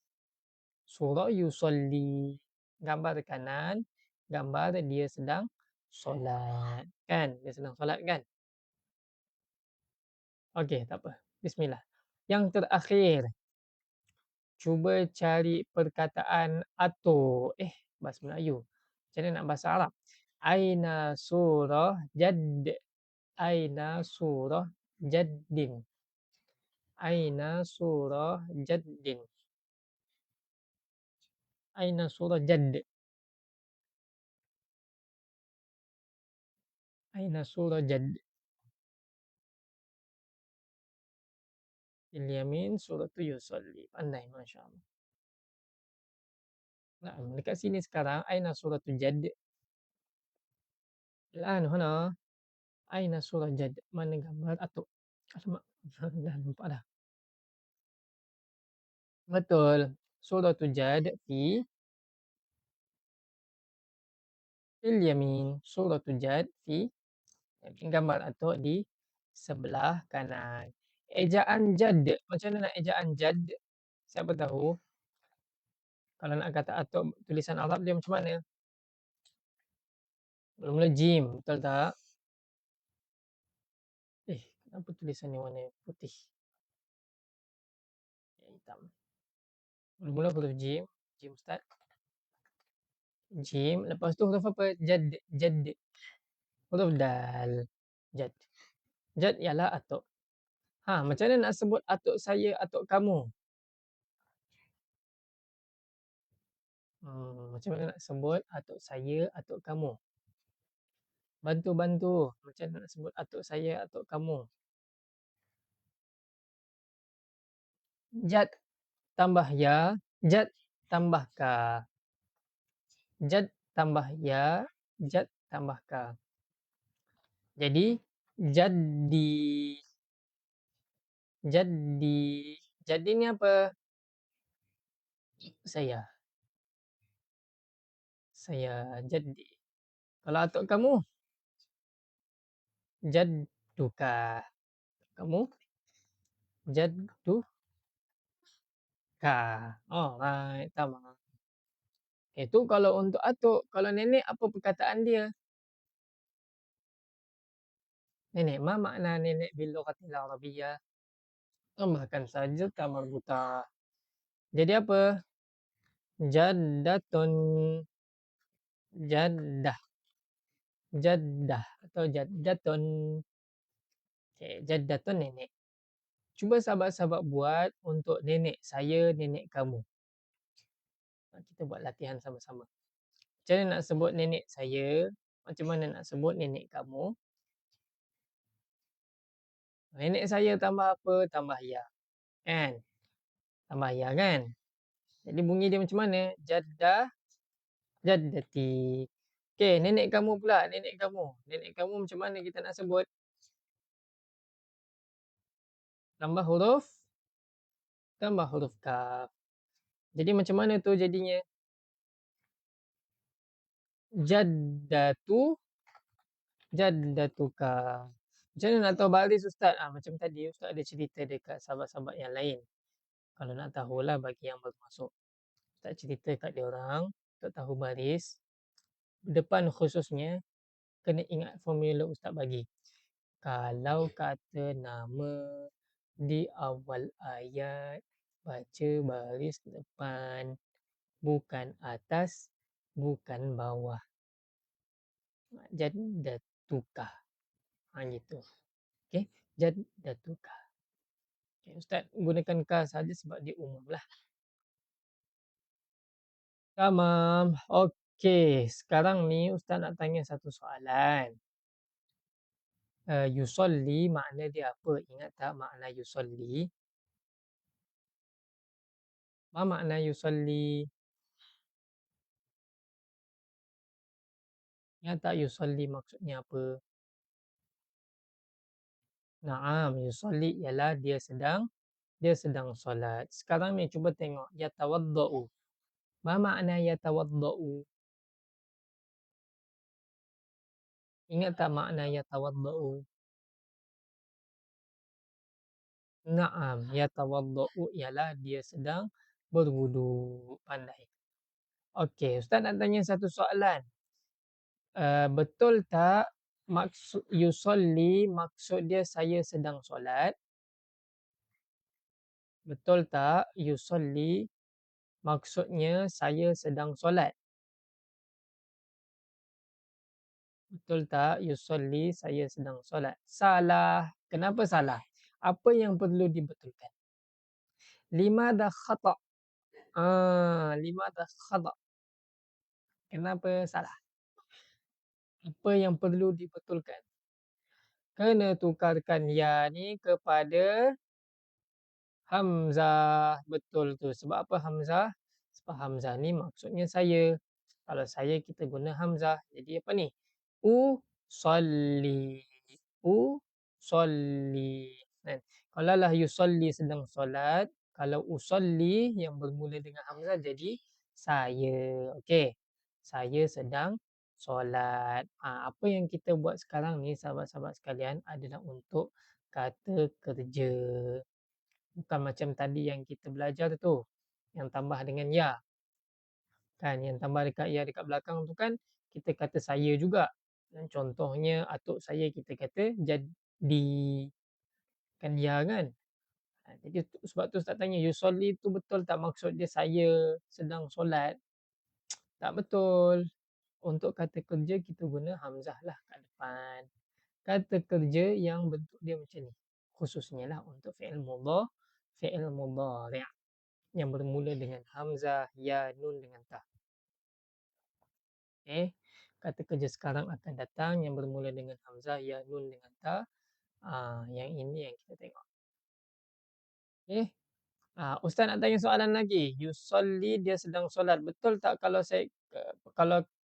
Surah yusolli. Gambar kanan. Gambar dia sedang solat. Kan? Dia sedang solat kan? Okey, tak apa. Bismillah. Yang terakhir. Cuba cari perkataan atuk. Bahasa Melayu. Macam mana nak bahasa Arab? Aina surah jadd. Aina surah jaddin. Aina surah jaddin. Aina surah jadd. Aina surah jadd. Fil yamin suratu yusolli. Pandai, Masya Allah. Nah, dekat sini sekarang. Aina suratu jadd. Al-an huna. Aina surah jadd. Mana gambar atuk? Alamak. Dah nampak dah. Betul. Suratul Jad fil yamin. Suratul Jad fi gambar atuk di sebelah kanan. Ejaan Jad. Macam mana nak ejaan Jad? Siapa tahu? Kalau nak kata atuk tulisan Arab dia macam mana? Mula-mula jim. Betul tak? Kenapa tulisan ni warna putih? Hitam. Mula-mula huruf jim. Jim Ustaz. Jim. Lepas tu huruf apa? Jad. Jad. Huruf dal. Jad. Jad ialah atuk. Macam mana nak sebut atuk saya, atuk kamu? Macam mana nak sebut atuk saya, atuk kamu? Bantu-bantu. Macam mana nak sebut atuk saya, atuk kamu? Jad tambah ya, jad tambah ka. Jad tambah ya, jad tambah ka. Jadi, jadi. Jadi. Jadi ni apa? Saya. Saya jadi. Kalau atuk kamu? Jadduka. Kamu? Jadduka. Alright, tamam. Itu kalau untuk atuk. Kalau nenek, apa perkataan dia? Nenek, ma makna nenek bil lughatil arabiyyah? Tambahkan saja ta marbutah. Jadi apa? Jaddatun. Jaddah. Jaddah atau jaddatun. Okey, jaddatun nenek. Cuba sahabat-sahabat buat untuk nenek saya, nenek kamu. Kita buat latihan sama-sama. Macam mana nak sebut nenek saya? Macam mana nak sebut nenek kamu? Nenek saya tambah apa? Tambah ya. Kan? Tambah ya kan? Jadi bunyi dia macam mana? Jaddah, jaddati. Okey, nenek kamu pula, nenek kamu. Nenek kamu macam mana kita nak sebut? Tambah huruf kaf. Jadi macam mana tu jadinya? Jaddatu, jaddatuka. Macam mana nak tahu baris Ustaz? Macam tadi Ustaz ada cerita dekat sahabat-sahabat yang lain. Kalau nak tahulah bagi yang baru masuk. Ustaz cerita kat dia orang untuk tahu baris. Depan khususnya kena ingat formula Ustaz bagi. Kalau kata nama di awal ayat, baca baris depan, bukan atas, bukan bawah. Jaddatuka. Gitu. Okey, jaddatuka. Okay, Ustaz gunakan ka saja sebab dia umum lah. Tamam. Okey, sekarang ni Ustaz nak tanya satu soalan. Yusolli makna dia apa? Ingat tak makna yusolli? Apa makna yusolli? Ya tak yusolli maksudnya apa? Naam, yusolli ialah dia sedang solat. Sekarang ni cuba tengok yatawaddau. Ma makna yatawaddau? Ingat tak makna yatawaddau? Naam, yatawaddau ialah dia sedang berwudu. Pandai. Okey, ustaz nak tanya satu soalan. Betul tak maksud yusolli maksud dia saya sedang solat? Betul tak yusolli maksudnya saya sedang solat? Betul tak yusolli saya sedang solat? Salah. Kenapa salah? Apa yang perlu dibetulkan? Limada khata'? Limada khata'? Kenapa salah? Apa yang perlu dibetulkan? Kena tukarkan ya ni kepada hamzah. Betul tu. Sebab apa hamzah? Sebab hamzah ni maksudnya saya. Kalau saya kita guna hamzah. Jadi apa ni? Usolli. Usolli. Kan? Kalau lah yusolli sedang solat. Kalau usolli yang bermula dengan hamzah jadi saya. Okey. Saya sedang solat. Apa yang kita buat sekarang ni sahabat-sahabat sekalian adalah untuk kata kerja. Bukan macam tadi yang kita belajar tu. Yang tambah dengan ya. Kan yang tambah dekat ya dekat belakang tu kan kita kata saya juga. Dan contohnya atuk saya kita kata jadi. Kan ya kan? Jadi sebab tu Ustaz tanya yusolli tu betul tak maksud dia saya sedang solat? Tak betul. Untuk kata kerja kita guna hamzah lah kat depan. Kata kerja yang bentuk dia macam ni. Khususnya lah untuk fi'il mudhari' yang bermula dengan hamzah, ya, nun dengan ta. Kata kerja sekarang akan datang yang bermula dengan hamzah, ya, nun dengan ta. Yang ini yang kita tengok. Okey. Ustaz nak tanya soalan lagi. Yusolli dia sedang solat. Betul tak kalau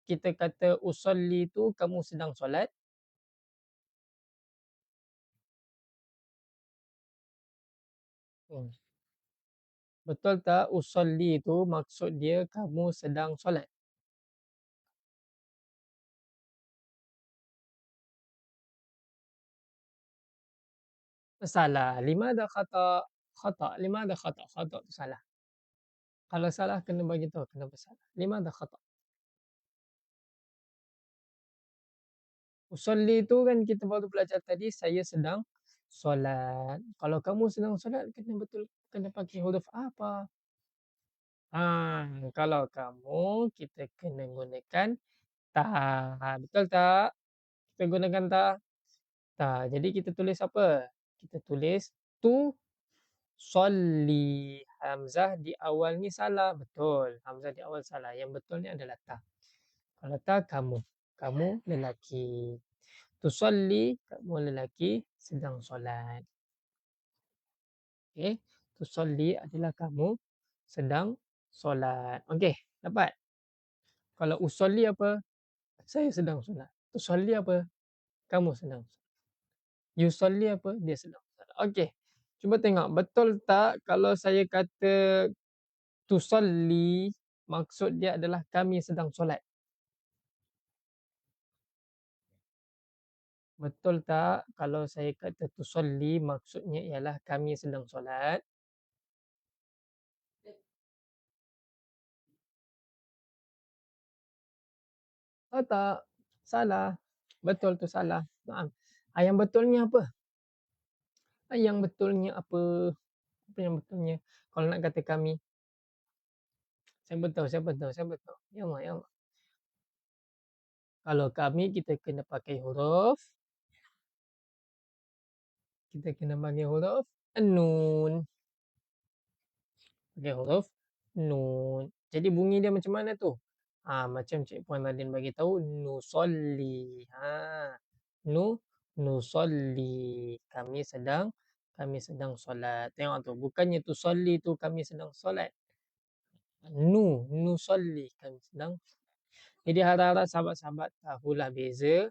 kita kata usolli tu kamu sedang solat? Hmm. Betul tak usolli tu maksud dia kamu sedang solat? Salah. Limada khata? Khata. Limada khata? Khata tu salah. Kalau salah kena bagi tahu kenapa salah. Limada khata? Usolli tu kan kita baru belajar tadi saya sedang solat. Kalau kamu sedang solat kena pakai huruf apa? Kalau kamu kita kena gunakan ta. Betul tak? Kita gunakan ta. Ta. Jadi kita tulis apa? Kita tulis tu solli. Hamzah di awal ni salah. Betul. Hamzah di awal salah. Yang betul ni adalah ta. Kalau ta kamu. Kamu lelaki. Tusolli kamu lelaki sedang solat. Okey. Tusolli adalah kamu sedang solat. Okey, dapat? Kalau usolli apa? Saya sedang solat. Tusolli apa? Kamu sedang solat. Yusolli apa? Dia sedang solat. Okey. Cuba tengok betul tak kalau saya kata tusolli maksud dia adalah kami sedang solat. Betul tak kalau saya kata tusolli maksudnya ialah kami sedang solat? Oh tak, salah. Betul tu salah. Naam. Yang betulnya apa? Yang betulnya apa? Apa yang betulnya? Kalau nak kata kami, saya betul. Ya mak, ya mak. Kalau kami kita kena pakai huruf, nun. Pakai huruf nun. Jadi bunyi dia macam mana tu? Macam Cik Puan Radin bagi tahu nusolli. Nu nusolli. Kami sedang solat. Tengok tu, bukannya tusolli tu kami sedang solat. Nusolli kami sedang. Jadi harap-harap sahabat-sahabat tahulah beza.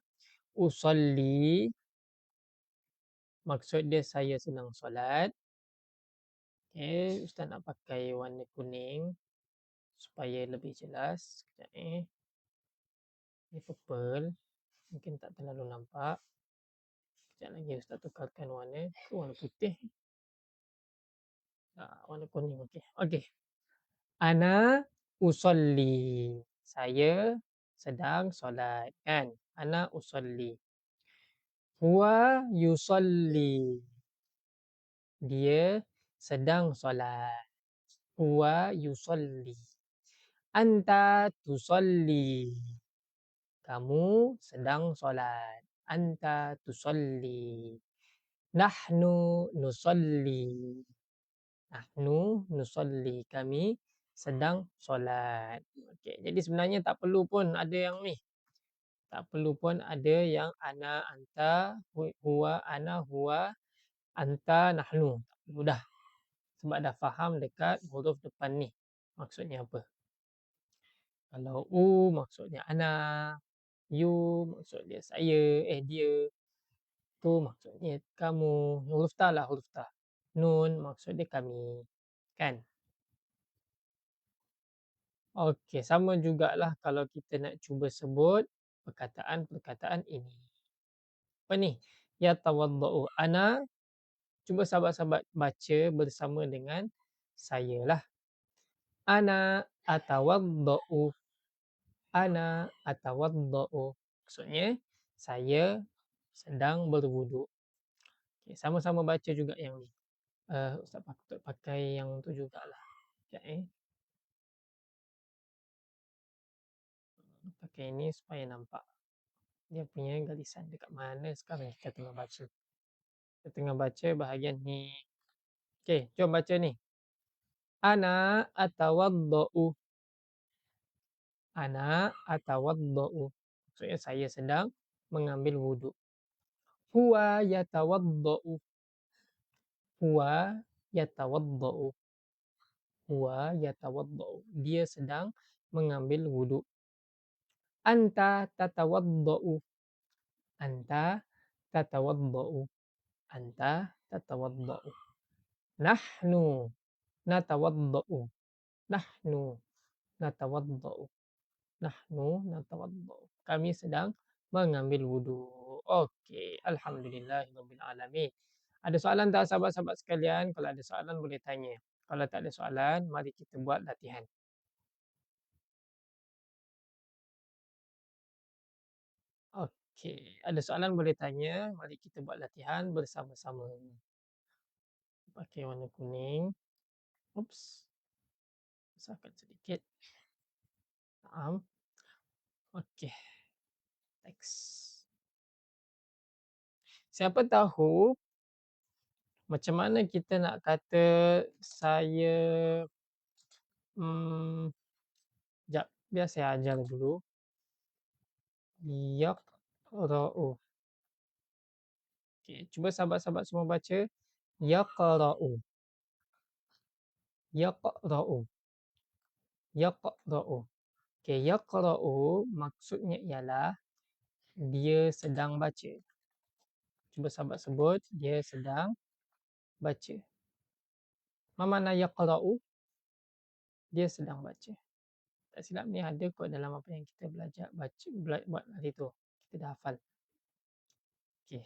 Usolli maksud dia saya sedang solat. Okey, ustaz nak pakai warna kuning supaya lebih jelas. Sekejap ni. Ni purple. Mungkin tak terlalu nampak. Sekejap lagi ustaz tukarkan warna ke warna putih. Warna kuning okey. Okey. Ana usolli. Saya sedang solat kan. Ana usolli. Huwa yusolli. Dia sedang solat. Huwa yusolli. Anta tusolli. Kamu sedang solat. Anta tusolli. Nahnu nusolli. Nahnu nusolli. Kami sedang solat. Okey, jadi sebenarnya tak perlu pun ada yang ni. Tak perlu pun ada yang ana, anta, huwa, ana, huwa, anta, nahnu. Tak perlu dah. Sebab dah faham dekat huruf depan ni. Maksudnya apa. Kalau maksudnya ana. You maksud dia saya. Dia. Tu maksudnya kamu. Huruf ta lah huruf ta. Nun maksud dia kami. Kan? Okey, sama jugalah kalau kita nak cuba sebut perkataan-perkataan ini. Apa ni? Yatawaddau. Ana. Cuba sahabat-sahabat baca bersama dengan saya lah. Ana atawaddau. Ana atawaddau. Maksudnya saya sedang berwuduk. Okay, sama-sama baca juga yang ni. Ustaz patut pakai yang tu jugalah. Sekejap pakai ni supaya nampak dia punya garisan dekat mana sekarang kita tengah baca. Kita tengah baca bahagian ni. Okey, jom baca ni. Ana atawaddau. Ana atawaddau. Maksudnya saya sedang mengambil wuduk. Huwa yatawaddau. Huwa yatawaddau. Huwa yatawaddau. Dia sedang mengambil wuduk. Anta tatawaddau. Anta tatawaddau. Anta tatawaddau. Nahnu natawaddau. Nahnu natawaddau. Nahnu natawaddau. Kami sedang mengambil wuduk. Okey, alhamdulillahirabbil alamin. Ada soalan tak sahabat-sahabat sekalian? Kalau ada soalan boleh tanya. Kalau tak ada soalan, mari kita buat latihan. Okey, ada soalan boleh tanya. Mari kita buat latihan bersama-sama. Pakai warna kuning. Oops. Besarkan sedikit. Okey. Teks. Siapa tahu macam mana kita nak kata saya sekejap, biar saya ajar dulu. Yaqra'u. Okey, cuba sahabat-sahabat semua baca. Yaqra'u. Yaqra'u. Yaqra'u. Okey, yaqra'u maksudnya ialah dia sedang baca. Cuba sahabat sebut, dia sedang baca. Ma makna yaqra'u? Dia sedang baca. Tak silap ni ada kot dalam apa yang kita belajar baca buat hari tu. Kita dah hafal. Okey.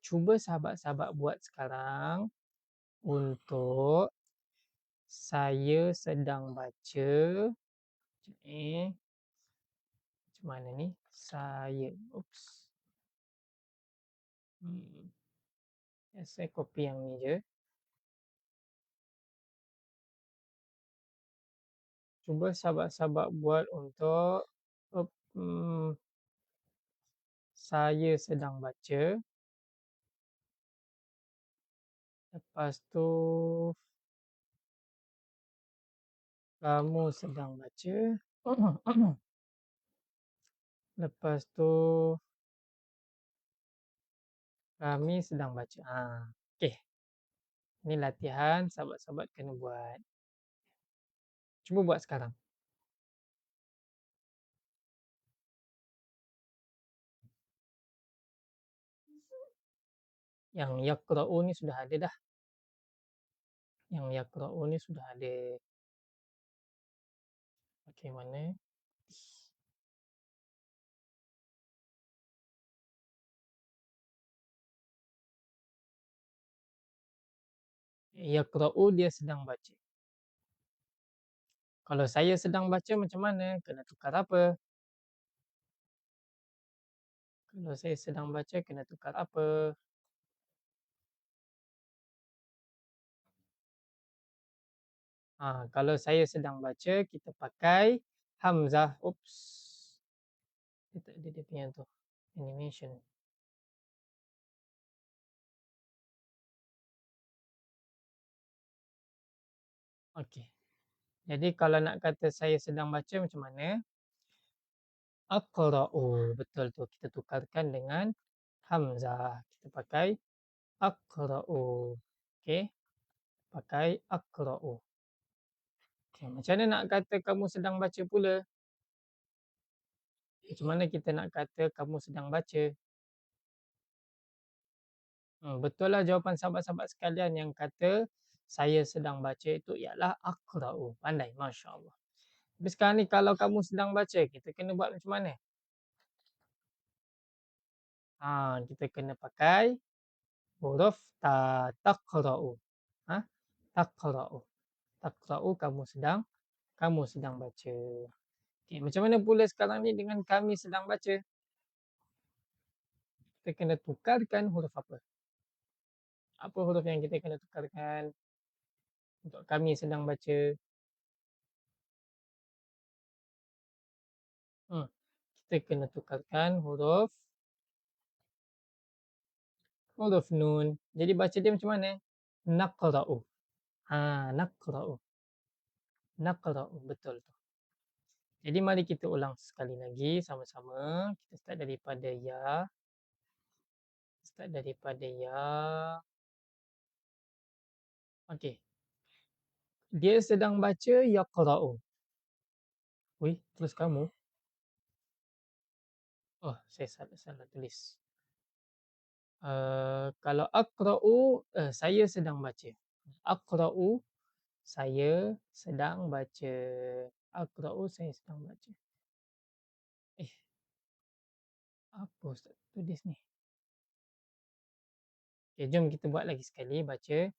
Cuba sahabat-sahabat buat sekarang untuk saya sedang baca. Macam mana ni? Saya. Oops. Saya copy yang ni je. Cuba sahabat-sahabat buat untuk saya sedang baca. Lepas tu kamu sedang baca. Lepas tu kami sedang baca. Okey. Ini latihan sahabat-sahabat kena buat. Cuba buat sekarang. Yang yaqra'u ni sudah ada dah. Yang yaqra'u ni sudah ada. Okey, mana? Yaqra'u dia sedang baca. Kalau saya sedang baca macam mana? Kena tukar apa? Kalau saya sedang baca kena tukar apa? Kalau saya sedang baca kita pakai hamzah. Oops. Dia tak ada dia punya tu. Animation. Okey. Jadi kalau nak kata saya sedang baca macam mana? Aqra'u. Betul tu. Kita tukarkan dengan hamzah. Kita pakai aqra'u. Okey. Pakai aqra'u. Okay. Macam mana nak kata kamu sedang baca pula? Macam mana kita nak kata kamu sedang baca? Betul lah jawapan sahabat-sahabat sekalian yang kata saya sedang baca itu ialah aqra'u. Pandai, Masya Allah. Tapi sekarang ni kalau kamu sedang baca, kita kena buat macam mana? Kita kena pakai huruf ta, taqra'u. Taqra'u. Taqra'u kamu sedang baca. Okay, macam mana pula sekarang ni dengan kami sedang baca? Kita kena tukarkan huruf apa? Apa huruf yang kita kena tukarkan untuk kami sedang baca? Kita kena tukarkan huruf nun. Jadi baca dia macam mana? Naqra'u. Naqra'u. Naqra'u. Betul tu. Jadi mari kita ulang sekali lagi sama-sama. Kita start daripada ya. Start daripada ya. Okey. Dia sedang baca yaqra'u. Ui, terus kamu. Oh, saya salah tulis. Kalau aqra'u, saya sedang baca. Aqra'u, saya sedang baca. Aqra'u, saya sedang baca. Apa Ustaz tulis ni? Okay, jom kita buat lagi sekali. Baca.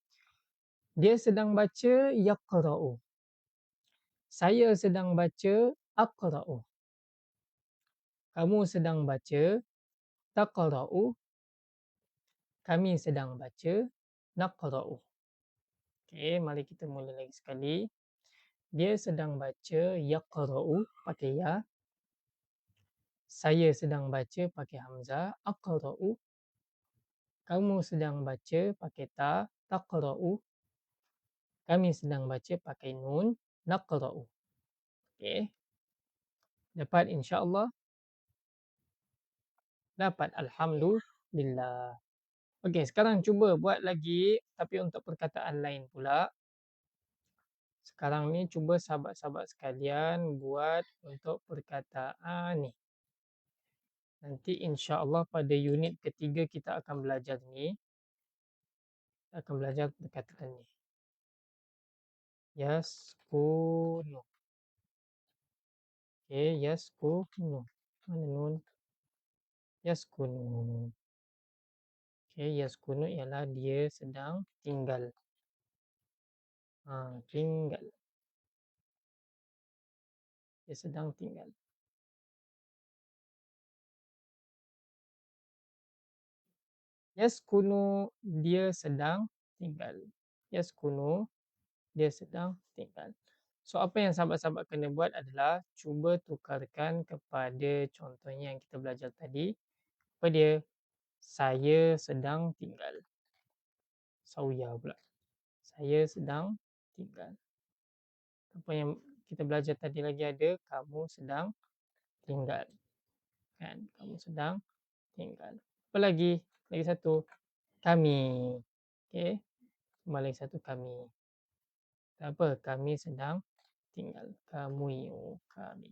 Dia sedang baca yaqra'u. Saya sedang baca aqra'u. Kamu sedang baca taqra'u. Kami sedang baca naqra'u. Okay, mari kita mula lagi sekali. Dia sedang baca yaqra'u pakai ya. Saya sedang baca pakai hamzah aqra'u. Kamu sedang baca pakai ta taqra'u. Kami sedang baca pakai nun naqra'u. Okey. Dapat insya-Allah. Dapat alhamdulillah. Okey, sekarang cuba buat lagi tapi untuk perkataan lain pula. Sekarang ni cuba sahabat-sahabat sekalian buat untuk perkataan ni. Nanti insya-Allah pada unit ketiga kita akan belajar ni. Kita akan belajar perkataan ni. Yaskunu. Okey, yaskunu. Mana nun? Yaskunu. Okey, yaskunu ialah dia sedang tinggal. Tinggal. Dia sedang tinggal. Yaskunu, dia sedang tinggal. Yaskunu, dia sedang tinggal. So, apa yang sahabat-sahabat kena buat adalah cuba tukarkan kepada contohnya yang kita belajar tadi. Apa dia? Saya sedang tinggal. Sauya pula. Saya sedang tinggal. Apa yang kita belajar tadi lagi ada, kamu sedang tinggal. Kan? Kamu sedang tinggal. Apa lagi? Lagi satu. Kami. Okey. Tambah lagi satu kami. Tak apa, kami sedang tinggal. Kami. Kami.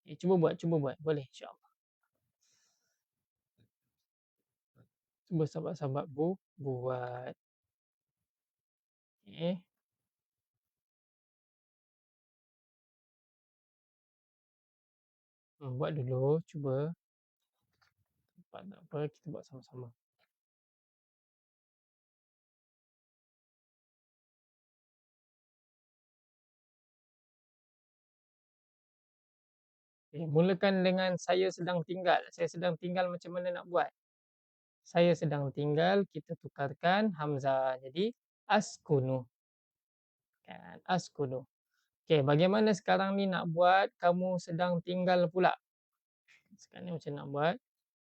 Okay, cuba buat. Boleh insya-Allah. Cuba sahabat-sahabat buat. Okey. Buat dulu, cuba. Tak apa, kita buat sama-sama. Okey, mulakan dengan saya sedang tinggal. Saya sedang tinggal macam mana nak buat? Saya sedang tinggal, kita tukarkan hamzah. Jadi askunu, kan? Askunu. Okey, bagaimana sekarang ni nak buat kamu sedang tinggal pula? Sekarang ni macam nak buat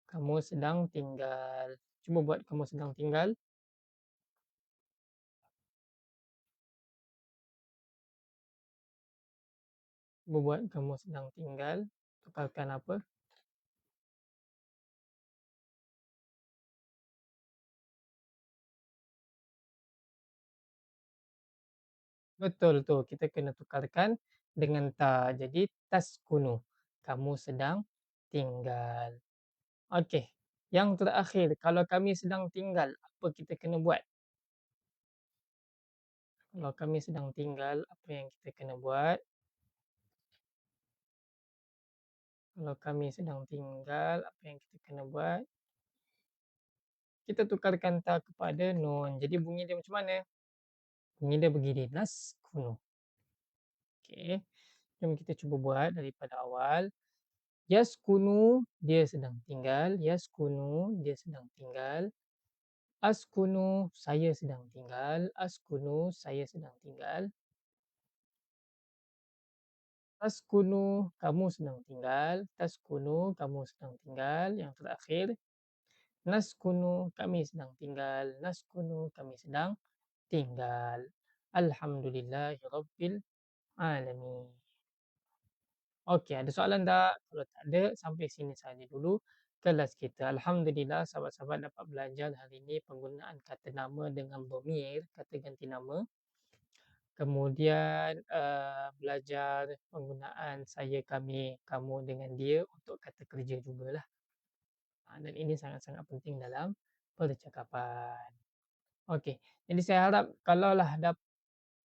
kamu sedang tinggal. Cuba buat kamu sedang tinggal. Cuba buat kamu sedang tinggal. Tukarkan apa? Betul tu, kita kena tukarkan dengan ta. Jadi taskunu. Kamu sedang tinggal. Okey. Yang terakhir, kalau kami sedang tinggal, apa kita kena buat? Kalau kami sedang tinggal, apa yang kita kena buat? Kalau kami sedang tinggal, apa yang kita kena buat? Kita tukarkan ta kepada nun. Jadi bunyi dia macam mana? Bunyi dia begini, naskunu. Okey. Jom kita cuba buat daripada awal. Yaskunu, dia sedang tinggal. Yaskunu, dia sedang tinggal. Askunu, saya sedang tinggal. Askunu, saya sedang tinggal. Taskunu, kamu sedang tinggal. Taskunu, kamu sedang tinggal. Yang terakhir, naskunu, kami sedang tinggal. Naskunu, kami sedang tinggal. Alhamdulillahirabbil alamin. Okey, ada soalan tak? Kalau tak ada, sampai sini saja dulu kelas kita. Alhamdulillah, sahabat-sahabat dapat belajar hari ini penggunaan kata nama dengan dhamir, kata ganti nama. Kemudian belajar penggunaan saya, kami, kamu dengan dia untuk kata kerja jugalah. Dan ini sangat-sangat penting dalam percakapan. Okey, jadi saya harap kalaulah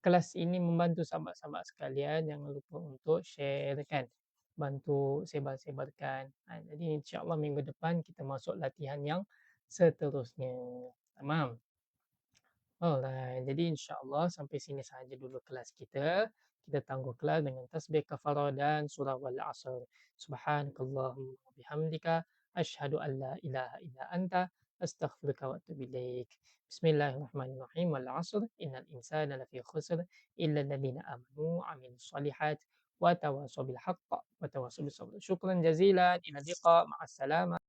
kelas ini membantu sahabat-sahabat sekalian, jangan lupa untuk share kan. Bantu sebar-sebarkan. Jadi insya-Allah minggu depan kita masuk latihan yang seterusnya. Tamam. Alright, jadi insya-Allah sampai sini saja dulu kelas kita. Kita tangguh kelas dengan tasbih kafarah dan surah wal 'asr. Subhanakallahumma wa bihamdika asyhadu an la ilaha illa anta astaghfiruka wa atubu ilaik. Bismillahirrahmanirrahim. Wal 'asr innal insana lafi khusr illa alladziina aamanu wa 'amilus shalihat wa tawassaw bil haqq wa tawassaw bis sabr. Syukran jazilan. Ila liqa. Ma'as salamah.